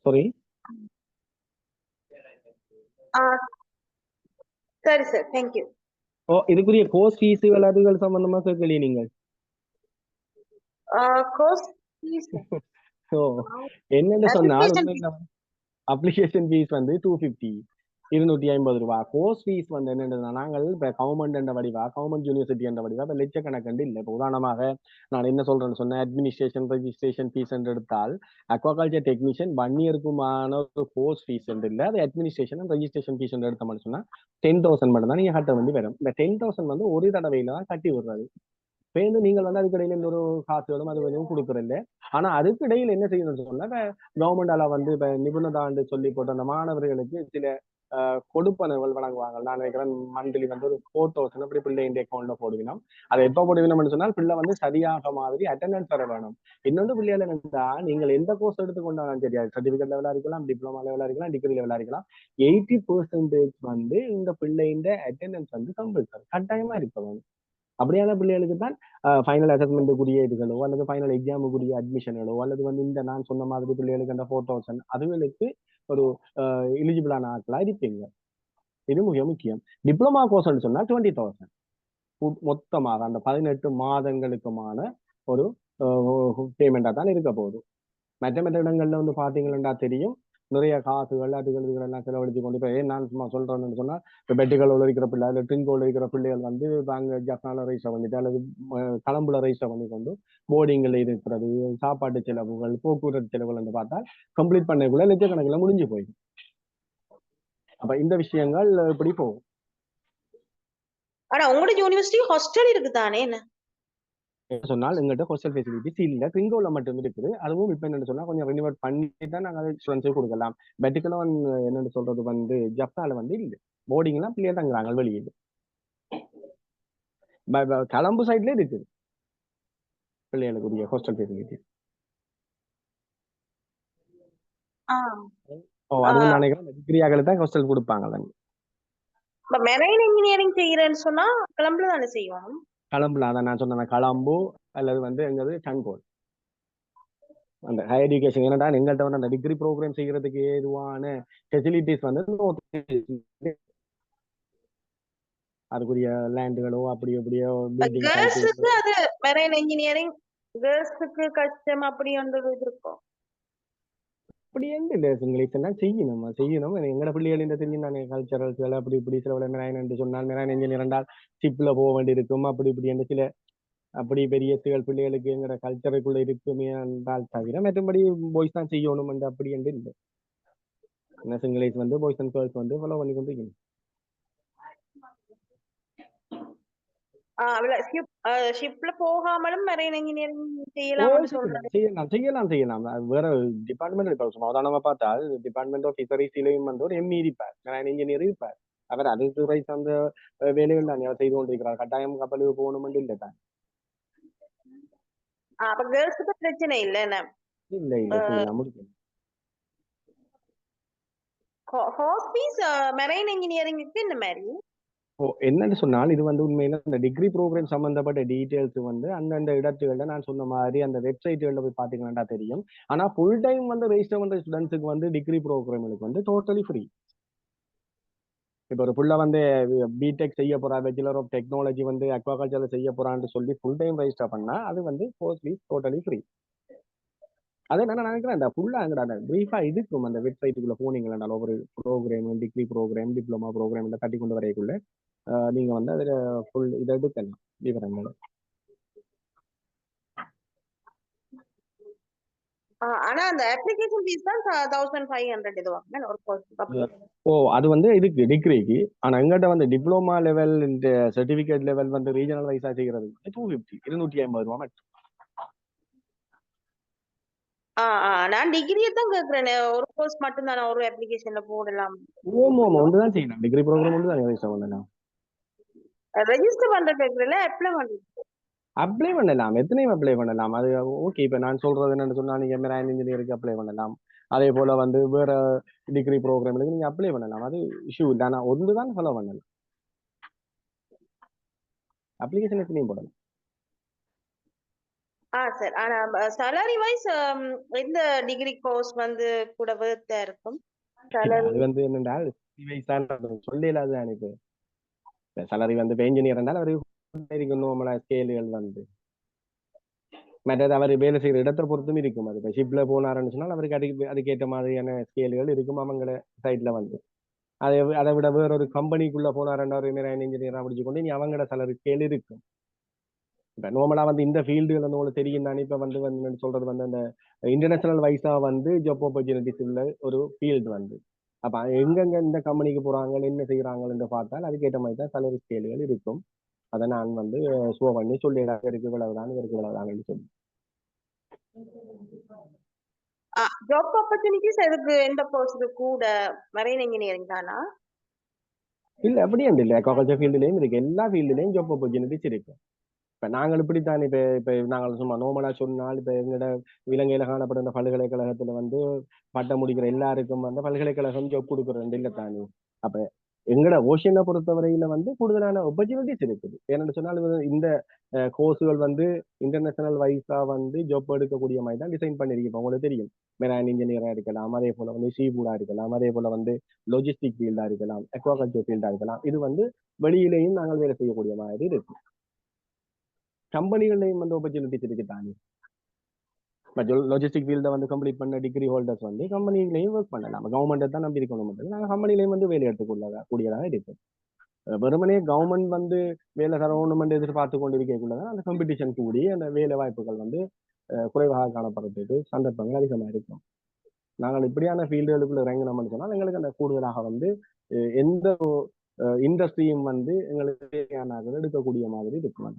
சாரி. சரி சார், தேங்க்யூ. ஓ, இதுக்குரிய கோர்ஸ் ஃபீஸ் அதுகள் சம்பந்தமா கேட்கலையே நீங்கள். கோர்ஸ் ஃபீஸ் ஓ, என்னன்னு சொன்னால் அப்ளிகேஷன் அப்ளிகேஷன் ஃபீஸ் வந்து 250, 250 ரூபா. கோர்ஸ் ஃபீஸ் வந்து என்னன்னா, நாங்கள் இப்ப கவர்மெண்ட் என்ற வடிவா, கவர்மெண்ட் யூனிவர்சிட்டி என்ற வடிவா இப்ப லட்சக்கணக்கு இல்லை. இப்போ உதாரணமாக நான் என்ன சொல்றேன்னு சொன்னேன், அட்மினிஸ்ட்ரேஷன் ரெஜிஸ்ட்ரேஷன் ஃபீஸ் என்று எடுத்தால், அக்வாகல்ச்சர் டெக்னீஷியன் 1 இயருக்குமான ஒரு கோர்ஸ் ஃபீஸ் என்று இல்லை, அது அட்மினிஸ்ட்ரேஷன் அண்ட் ரெஜிஸ்ட்ரேஷன் ஃபீஸ் என்று எடுத்தோம்னு சொன்னா 10,000 மட்டும் தான் நீங்க கட்ட வேண்டி வரும். இந்த 10,000 வந்து ஒரு தடவையில தான் கட்டி விடுறது. பேருந்து நீங்கள் வந்து அதுக்கு இடையில இந்த ஒரு காசுகளும் அது எதுவும் கொடுக்கறதில்ல. ஆனா அதுக்கு இடையில என்ன செய்யணும்னு சொன்னா, கவர்மெண்டால வந்து இப்ப நிபுணதாண்டு சொல்லி போட்டு அந்த மாணவர்களுக்கு சில கொடுப்பனவுகள் வழங்குவாங்க. நான் நினைக்கிறேன் மந்த்லி வந்து ஒரு 4,000 அப்படி பிள்ளை இந்த அக்கௌண்ட்ல போடுவினோம். அதை எப்ப போடுவினோம்னு சொன்னால், பிள்ளை வந்து சரியாக மாதிரி அட்டெண்டன்ஸ் வர வேணும். இன்னொன்று பிள்ளைகள் என்னன்னா, நீங்கள் எந்த கோர்ஸ் எடுத்துக்கொண்டாலும் தெரியாது, சர்டிபிகேட் லெவலா இருக்கலாம், டிப்ளமா லெவலா இருக்கலாம், டிகிரி லெவலா இருக்கலாம், 80% வந்து இந்த பிள்ளையின் அட்டெண்டன்ஸ் வந்து கம்பல்சரி கட்டாயமா இருக்க வேணும். அப்படியான பிள்ளைகளுக்கு தான் ஃபைனல் அசஸ்மெண்ட்டுக்குரிய இதுகளோ அல்லது ஃபைனல் எக்ஸாமுக்குரிய அட்மிஷன்களோ அல்லது வந்து இந்த நான் சொன்ன மாதிரி பிள்ளைகளுக்கு அந்த 4,000 அதுகளுக்கு ஒரு எலிஜிபிளான ஆட்களா இருப்பீங்க. இது மிக முக்கியம். டிப்ளமா கோர்ஸ் சொன்னா 20,000 மொத்தமாக அந்த 18 மாதங்களுக்குமான ஒரு பேமெண்டா தான் இருக்க போகுது. மற்ற இடங்கள்ல வந்து பாத்தீங்கன்னா தெரியும், நிறைய காசுகள் அதுகள் இதுகள் எல்லாம் செலவழித்து கொண்டு போய், நான் சும்மா சொல்றேன்னு சொன்னா, இப்போ பெட்டுகள் இருக்கிற பிள்ளை அல்ல ட்ரிங்கோல இருக்கிற பிள்ளைகள் வந்து அங்கே ஜப்னால ரெஜிஸ்டர் பண்ணிட்டு அல்லது களம்புல ரெஜிஸ்டர் பண்ணி கொண்டு போர்டிங்கில் இருக்கிறது, சாப்பாட்டு செலவுகள், போக்குவரத்து செலவுகள் வந்து பார்த்தா கம்ப்ளீட் பண்ணக்குள்ள லட்சக்கணக்கில் முடிஞ்சு போயிடும். அப்ப இந்த விஷயங்கள் இப்படி போகும். ஆனா உங்களோட யூனிவர்சிட்டி ஹாஸ்டல் இருக்குதானே? என்ன சொன்னால் எங்கள்கிட்ட ஹாஸ்டல் ஃபெசிலிட்டிஸ் இல்ல, ட்ரிங்கோல மட்டும் இருக்குது. அதுவும் இப்ப என்னன்னு சொன்னா கொஞ்சம் ரெனிவேட் பண்ணிட்டு தான் நாங்கள் ஸ்டூடெண்ட்ஸுக்கு கொடுக்கலாம். பெட்டுக்கெல்லாம் என்னன்னு சொல்றது வந்து ஜப்னால வந்து இல்லை, போர்டிங் எல்லாம் பிள்ளைகள் தங்குறாங்க வெளியில். கலம்பு சைட்ல இருக்குது பிள்ளைகளுக்குரிய ஹாஸ்டல் ஃபெசிலிட்டிஸ். அதுவும் நினைக்கிறேன் டிகிரியாக்களுக்கு தான் ஹாஸ்டல் கொடுப்பாங்க. மெரைன் இன்ஜினியரிங் செய்யறேன்னு சொன்னா கிளம்புல தானே செய்வோம். களம்புல அதான் நான் சொன்னேன், களம்பு அல்லது வந்து எங்கிறது டங்கோல் அந்த ஹையர் எஜுகேஷன். ஏன்னா எங்கள்கிட்ட வந்து அந்த டிகிரி ப்ரோக்ராம் செய்யறதுக்கு ஏதுவான ஃபெசிலிட்டிஸ் வந்து அதுக்குரிய லேண்டுகளோ அப்படி அப்படியோ கேர்ள்ஸுக்கு அது மெரைன் இன்ஜினியரிங் கேர்ள்ஸுக்கு கஷ்டம் அப்படி ஒன்று இருக்கும். அப்படி இல்லை, இங்கிலீஷ் எல்லாம் செய்யணும். எங்கட பிள்ளைகள் தெரியும் தானே, கல்ச்சரல்ஸ் அப்படி இப்படி சில மெரைன் என்று சொன்னால் மெரைன் இன்ஜினியர் என்றால் ஷிப்ல போக வேண்டி இருக்கும், அப்படி இப்படி என்று சில அப்படி பெரிய பிள்ளைகளுக்கு எங்கட கல்ச்சருக்குள்ள இருக்குமே என்றால் தவிர மற்றபடி பாய்ஸ் தான் செய்யணும் என்று அப்படி என்று இல்லை. என்ன இங்கிலீஷ் வந்து பாய்ஸ் அண்ட் கேர்ள்ஸ் வந்து ஃபாலோ பண்ணி கொண்டு இருக்கணும். அவள ஷிப்ல போகாமலும் மெரைன் இன்ஜினியரிங் ஓ செய்யலாம்னு செய்யலாம் சொல்றேன். செய்யலாம் செய்யலாம் செய்யலாம் அது வேற டிபார்ட்மெண்ட் இருப்பார். சும்மா உதாரணமா பார்த்தால் டிபார்ட்மெண்ட் ஆஃப் ஃபிஷரிஸ்லயும் வந்து ஒரு எம்இ இருப்பார், மெரைன் இன்ஜினியர் இருப்பார். அவர் அது துறை சார்ந்த வேலைகள் தான் அவர் செய்து கொண்டிருக்கிறார். கட்டாயம் கப்பலுக்கு போகணும் இல்லை தான். அப்ப கேர்ள்ஸுக்கு பிரச்சனை இல்லை என்ன? இல்ல இல்ல செய்யலாம் முடியும். ஹாஸ்பீஸ் மெரைன் இன்ஜினியரிங்க்கு இந்த மாதிரி ஓ என்னன்னு சொன்னால் இது வந்து உண்மையில இந்த டிகிரி ப்ரோக்ராம் சம்பந்தப்பட்ட டீடைல்ஸ் வந்து அந்தந்த இடத்துகள்ல நான் சொன்ன மாதிரி அந்த வெப்சைட்டுகளில் போய் பார்த்தீங்கன்னா தெரியும். ஆனா ஃபுல் டைம் வந்து ரெஜிஸ்டர் பண்ற ஸ்டூடெண்ட்ஸுக்கு வந்து டிகிரி ப்ரோக்ராம்களுக்கு வந்து டோட்டலி ஃப்ரீ. இப்போ ஒரு புள்ள வந்து பிடெக் செய்ய போறா, பேச்சுலர் ஆஃப் டெக்னாலஜி வந்து அக்வாகல்ச்சர்ல செய்ய போறான்னு சொல்லி ஃபுல் டைம் ரெஜிஸ்டர் பண்ணா அது வந்து கோர்ஸ் ஃபீஸ் டோட்டலி ஃப்ரீ. அதை நான் நினைக்கிறேன் இந்த ஃபுல்லா அங்கே பிரீஃபா இருக்கும் அந்த வெப்சைட்டுக்குள்ள போனீங்களா ஒவ்வொரு program, degree program, diploma program தட்டி கொண்டு வரைக்குள்ள நீங்க வந்து அதுல ஃபுல் இதை எடுக்கலாம் விவரங்கள். ஆனா அந்த அப்ளிகேஷன் ஃபீஸ் தான் 1500 இது வாங்க ஒரு கோர்ஸ். ஓ அது வந்து இதுக்கு டிகிரிக்கு. ஆனா எங்கிட்ட வந்து டிப்ளமா லெவல் இந்த சர்டிபிகேட் லெவல் வந்து ரீஜனல் வைஸா செய்யறது 250 250 ரூபா மட்டும். நான் டிகிரியை தான் கேக்குறேன். ஒரு கோர்ஸ் மட்டும் தான் ஒரு அப்ளிகேஷன்ல போடலாம். ஓமா ஒன்றுதான் செய்யலாம், டிகிரி ப்ரோக்ராம் ஒன்று தான் ரெஜிஸ்டர் பண்ணலாம். ரெஜிஸ்டர் பண்ற கேக்குறேன், அப்ளை பண்றது. அப்ளை பண்ணலாம், எத்தனையும் அப்ளை பண்ணலாம். அது ஓகே. இப்போ நான் சொல்றது என்னன்னு சொன்னா நீங்க மெரைன் இன்ஜினியருக்கு அப்ளை பண்ணலாம். அதே போல வந்து வேற டிகிரி ப்ரோக்ராம்களுக்கு நீங்க அப்ளை பண்ணலாம். அது இஷ்யூ இல்லை. ஆனா ஒன்று தான் ஃபாலோ பண்ணலாம், அப்ளிகேஷன் எத்தனையும் போடலாம். சார் ஆனா salary வைஸ் எந்த டிகிரி கோர்ஸ் வந்து கூட வேர்த்தா இருக்கும்? அது வந்து என்னென்றால் சொல்லலாது எனக்கு சேலரி வந்து இப்போ இன்ஜினியர் இருந்தாலும் அவருக்கு நம்மள ஸ்கேலுகள் வந்து மற்றது அவர் வேலை செய்கிற இடத்தை பொறுத்தும் இருக்கும். அது இப்போ ஷிப்ல போனாருன்னு சொன்னால் அவருக்கு அதுக்கேற்ற மாதிரியான ஸ்கேலுகள் இருக்கும் அவங்கள சைட்ல வந்து. அதை விட வேற ஒரு கம்பெனிக்குள்ள போனாருன்னா ஒரு மெரைன் இன்ஜினியரா முடிச்சு கொண்டு நீ அவங்களோட சேலரி ஸ்கேல் இருக்கும். இப்போ நார்மலா வந்து இந்த ஃபீல்டுகள் வந்து உங்களுக்கு தெரியும் தானே. இப்போ வந்து சொல்றது வந்து அந்த இன்டர்நேஷனல் வைஸா வந்து ஜாப் ஆப்பர்ச்சுனிட்டிஸ் உள்ள ஒரு ஃபீல்டு வந்து அப்ப எங்கெங்க இந்த கம்பெனிக்கு போறாங்க என்ன செய்யறாங்கன்னு பார்த்தால் அதுக்கேற்ற மாதிரி தான் சேலரி ஸ்கேலுகள் இருக்கும். அதை நான் வந்து ஷோ பண்ணி சொல்லிடுறேன், இருக்கு இவ்வளவுதான் இருக்கு இவ்வளவுதான் சொல்லி. ஜாப் ஆப்பர்ச்சுனிட்டிஸ் எதுக்கு எந்த கோர்ஸுக்கு கூட மெரைன் இன்ஜினியரிங் தானா? இல்ல அப்படியே இல்லை, அக்வாகல்ச்சர் ஃபீல்டுலயும் இருக்கு, எல்லா ஃபீல்டுலயும் ஜாப் ஆப்பர்ச்சுனிட்டிஸ் இருக்கு. இப்ப நாங்கள் இப்படித்தான் இப்ப இப்ப நாங்கள் சும்மா நோமலா சொன்னால் இப்ப எங்களோட இலங்கையில காணப்படுற பல்கலைக்கழகத்துல வந்து பட்டம் முடிக்கிற எல்லாருக்கும் வந்து பல்கலைக்கழகம் ஜாப் கொடுக்குறது இல்லை தானே. அப்ப எங்கட ஓஷனை பொறுத்தவரையில வந்து கூடுதலான ஆப்பர்ச்சுனிட்டிஸ் இருக்குது. ஏன்னு சொன்னால் இந்த கோர்ஸுகள் வந்து இன்டர்நேஷனல் வைஸா வந்து ஜாப் எடுக்கக்கூடிய மாதிரி தான் டிசைன் பண்ணிருக்கோம். உங்களுக்கு தெரியும், மெரைன் இன்ஜினியரா இருக்கலாம், அதே போல வந்து சீ ஃபுடா இருக்கலாம், அதே போல வந்து லொஜிஸ்டிக் ஃபீல்டா இருக்கலாம், அக்வாகல்ச்சர் ஃபீல்டா இருக்கலாம். இது வந்து வெளியிலையும் நாங்கள் வேலை செய்யக்கூடிய மாதிரி இருக்கு. கம்பெனிகள்லையும் வந்து ஆப்பர்ச்சுனிட்டிஸ் இருக்கு தானே. லாஜிஸ்டிக் ஃபீல்டை வந்து கம்ப்ளீட் பண்ண டிகிரி ஹோல்டர்ஸ் வந்து கம்பெனிலையும் ஒர்க் பண்ணலாம். கவர்மெண்ட்டை தான் நம்பி இருக்கணும் மட்டும் நாங்கள் கம்பெனிலையும் வந்து வேலை எடுத்துக்கொள்ள கூடியதாக இருக்கு. வெறுமனே கவர்மெண்ட் வந்து வேலை தரணுமெண்ட் எதிர்பார்த்து கொண்டு இருக்கக்குள்ளதான் அந்த காம்படிஷன் கூடி அந்த வேலை வாய்ப்புகள் வந்து குறைவாக காணப்படுறதுக்கு சந்தர்ப்பங்கள் அதிகமாக இருக்கும். நாங்கள் இப்படியான ஃபீல்டுகளுக்குள்ள இறங்கினோம்னு சொன்னால் எங்களுக்கு அந்த கூடுதலாக வந்து எந்த இண்டஸ்ட்ரியும் வந்து எங்களுக்கு தேவையான எடுக்கக்கூடிய மாதிரி இருக்கும்.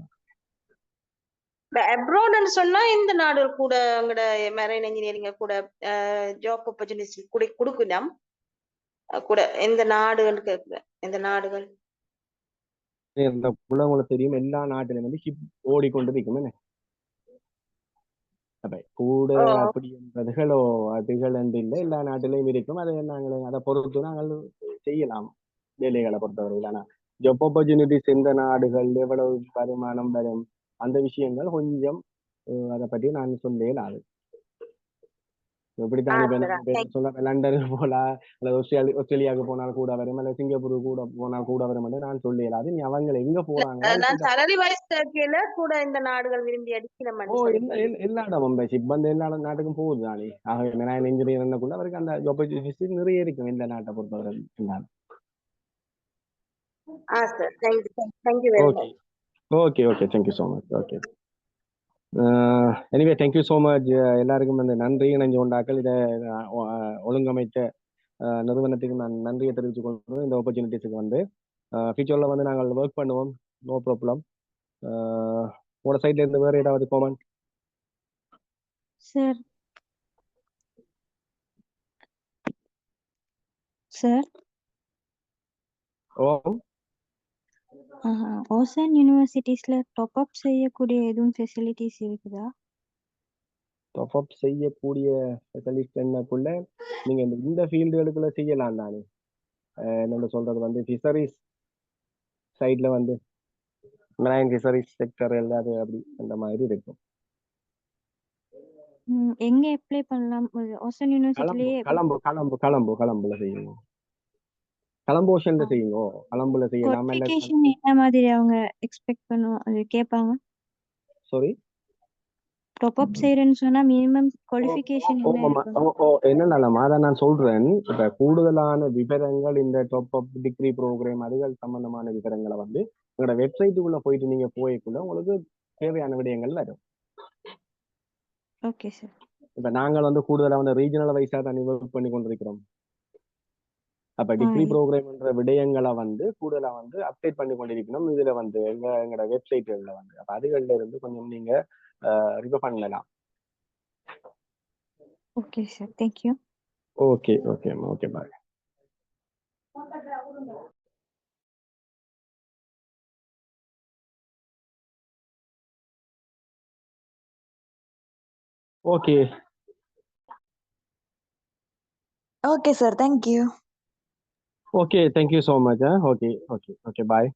அப்ராட்னு சொன்னா இந்த நாடு கூட உங்களோட மெரைன் இன்ஜினியரிங் கூட ஜாப் ஆப்பர்ச்சுனிட்டி கொடுக்கலாம் கூட எந்த நாடுகள் கேட்குறேன், எந்த நாடுகள்? உங்களுக்கு தெரியும் எல்லா நாட்டிலும் வந்து ஷிப் ஓடிக்கொண்டு இருக்கும். அப்ப கூட அப்படி என்பதுகளோ அதுகள் என்று இல்லை, எல்லா நாட்டிலையும் இருக்கும். அதை நாங்கள் அதை பொறுத்து நாங்கள் செய்யலாம் வேலைகளை பொறுத்தவரையில். ஆனா ஜாப் ஆப்பர்ச்சுனிட்டிஸ் எந்த நாடுகள் எவ்வளவு வருமானம் வரும் அந்த விஷயங்கள் கொஞ்சம் அதை பற்றி நான் சொல்லேன். அது இப்படித்தான் சொல்ல லண்டனுக்கு போலாம் அல்லது ஆஸ்திரேலியாவுக்கு போனால் கூட வரும், அல்ல சிங்கப்பூருக்கு கூட போனால் கூட வரும் என்று நான் சொல்லிடலாது. நீ அவங்க எங்க போறாங்க கூட இந்த நாடுகள் விரும்பி எல்லா இடமும் ஷிப் வந்து எல்லா நாட்டுக்கும் போகுது தானே. ஆகவே மெரைன் இன்ஜினியர் கூட அவருக்கு அந்த ஆப்பர்ச்சுனிட்டிஸ் நிறைய இருக்கும் இந்த நாட்டை பொறுத்தவரை. Okay okay thank you so much. Okay anyway thank you so much எல்லாருக்கும் வந்து நன்றி. இணைஞ்சு கொண்டாக்கள் இதை ஒழுங்கமைத்த நிறுவனத்துக்கு நான் நன்றியை தெரிவித்துக் கொள்கிறோம். இந்த ஆப்பர்ச்சுனிட்டிஸுக்கு வந்து ஃபியூச்சரில் வந்து நாங்கள் ஒர்க் பண்ணுவோம், நோ ப்ராப்ளம். உங்களோட சைட்ல இருந்து வேற ஏதாவது காமெண்ட்? சார் சார் ஓ ஓசன் யூனிவர்சிட்டிஸ்ல டாப் அப் செய்யக்கூடிய எதுவும் ஃபெசிலிட்டிஸ் இருக்குதா? டாப் அப் செய்யக்கூடிய ஸ்பெஷலிஸ்ட் என்னக்குள்ள நீங்க இந்த ஃபீல்டுகளுக்குள்ள செய்யலாம் தானே. என்னென்னு சொல்றது வந்து ஃபிஷரிஸ் சைட்ல வந்து மெரைன் ஃபிஷரிஸ் செக்டர் எல்லாது அப்படி அந்த மாதிரி இருக்கும். எங்க அப்ளை பண்ணலாம்? ஓசன் கலம்பு யூனிவர்சிட்டிலேயே கலம்பு கலம்பு கலம்பு கலம்புல செய்யுங்க. கலம்பு ஓஷன்ல செய்யுங்க. கலம்புல செய்யலாம். குவாலிஃபிகேஷன் என்ன மாதிரி அவங்க எக்ஸ்பெக்ட் பண்ணுவோம் அது கேட்பாங்க? சாரி டாப் அப் செய்யறேன்னு சொன்னா மினிமம் குவாலிஃபிகேஷன் என்ன இருக்கும்? என்னன்னா அதை நான் சொல்றேன். இப்ப கூடுதலான விவரங்கள் இந்த டாப் அப் டிகிரி ப்ரோக்ராம் அதுகள் சம்பந்தமான விவரங்களை வந்து உங்களோட வெப்சைட்டுக்குள்ள போயிட்டு நீங்க போய்க்குள்ள உங்களுக்கு தேவையான விடயங்கள் வரும். Okay sir. இப்ப நாங்கள் வந்து கூடுதலா வந்து ரீஜனல் வைஸா தான் ஒர்க் பண்ணி கொண்டிருக்கிறோம். அப்ப டிகிரி ப்ரோக்ராம்ன்ற விடயங்களை வந்து கூடுதலா வந்து அப்டேட் பண்ணி கொண்டிருக்கணும். இதுல வந்து எங்களோட வெப்சைட்ல வந்து அப்ப அதுகள்ல இருந்து கொஞ்சம் நீங்க ரிவ்யூ பண்ணலாம். Okay sir, thank you. Okay okay okay bye. Okay okay sir, thank you. Okay thank you so much. Okay okay okay bye.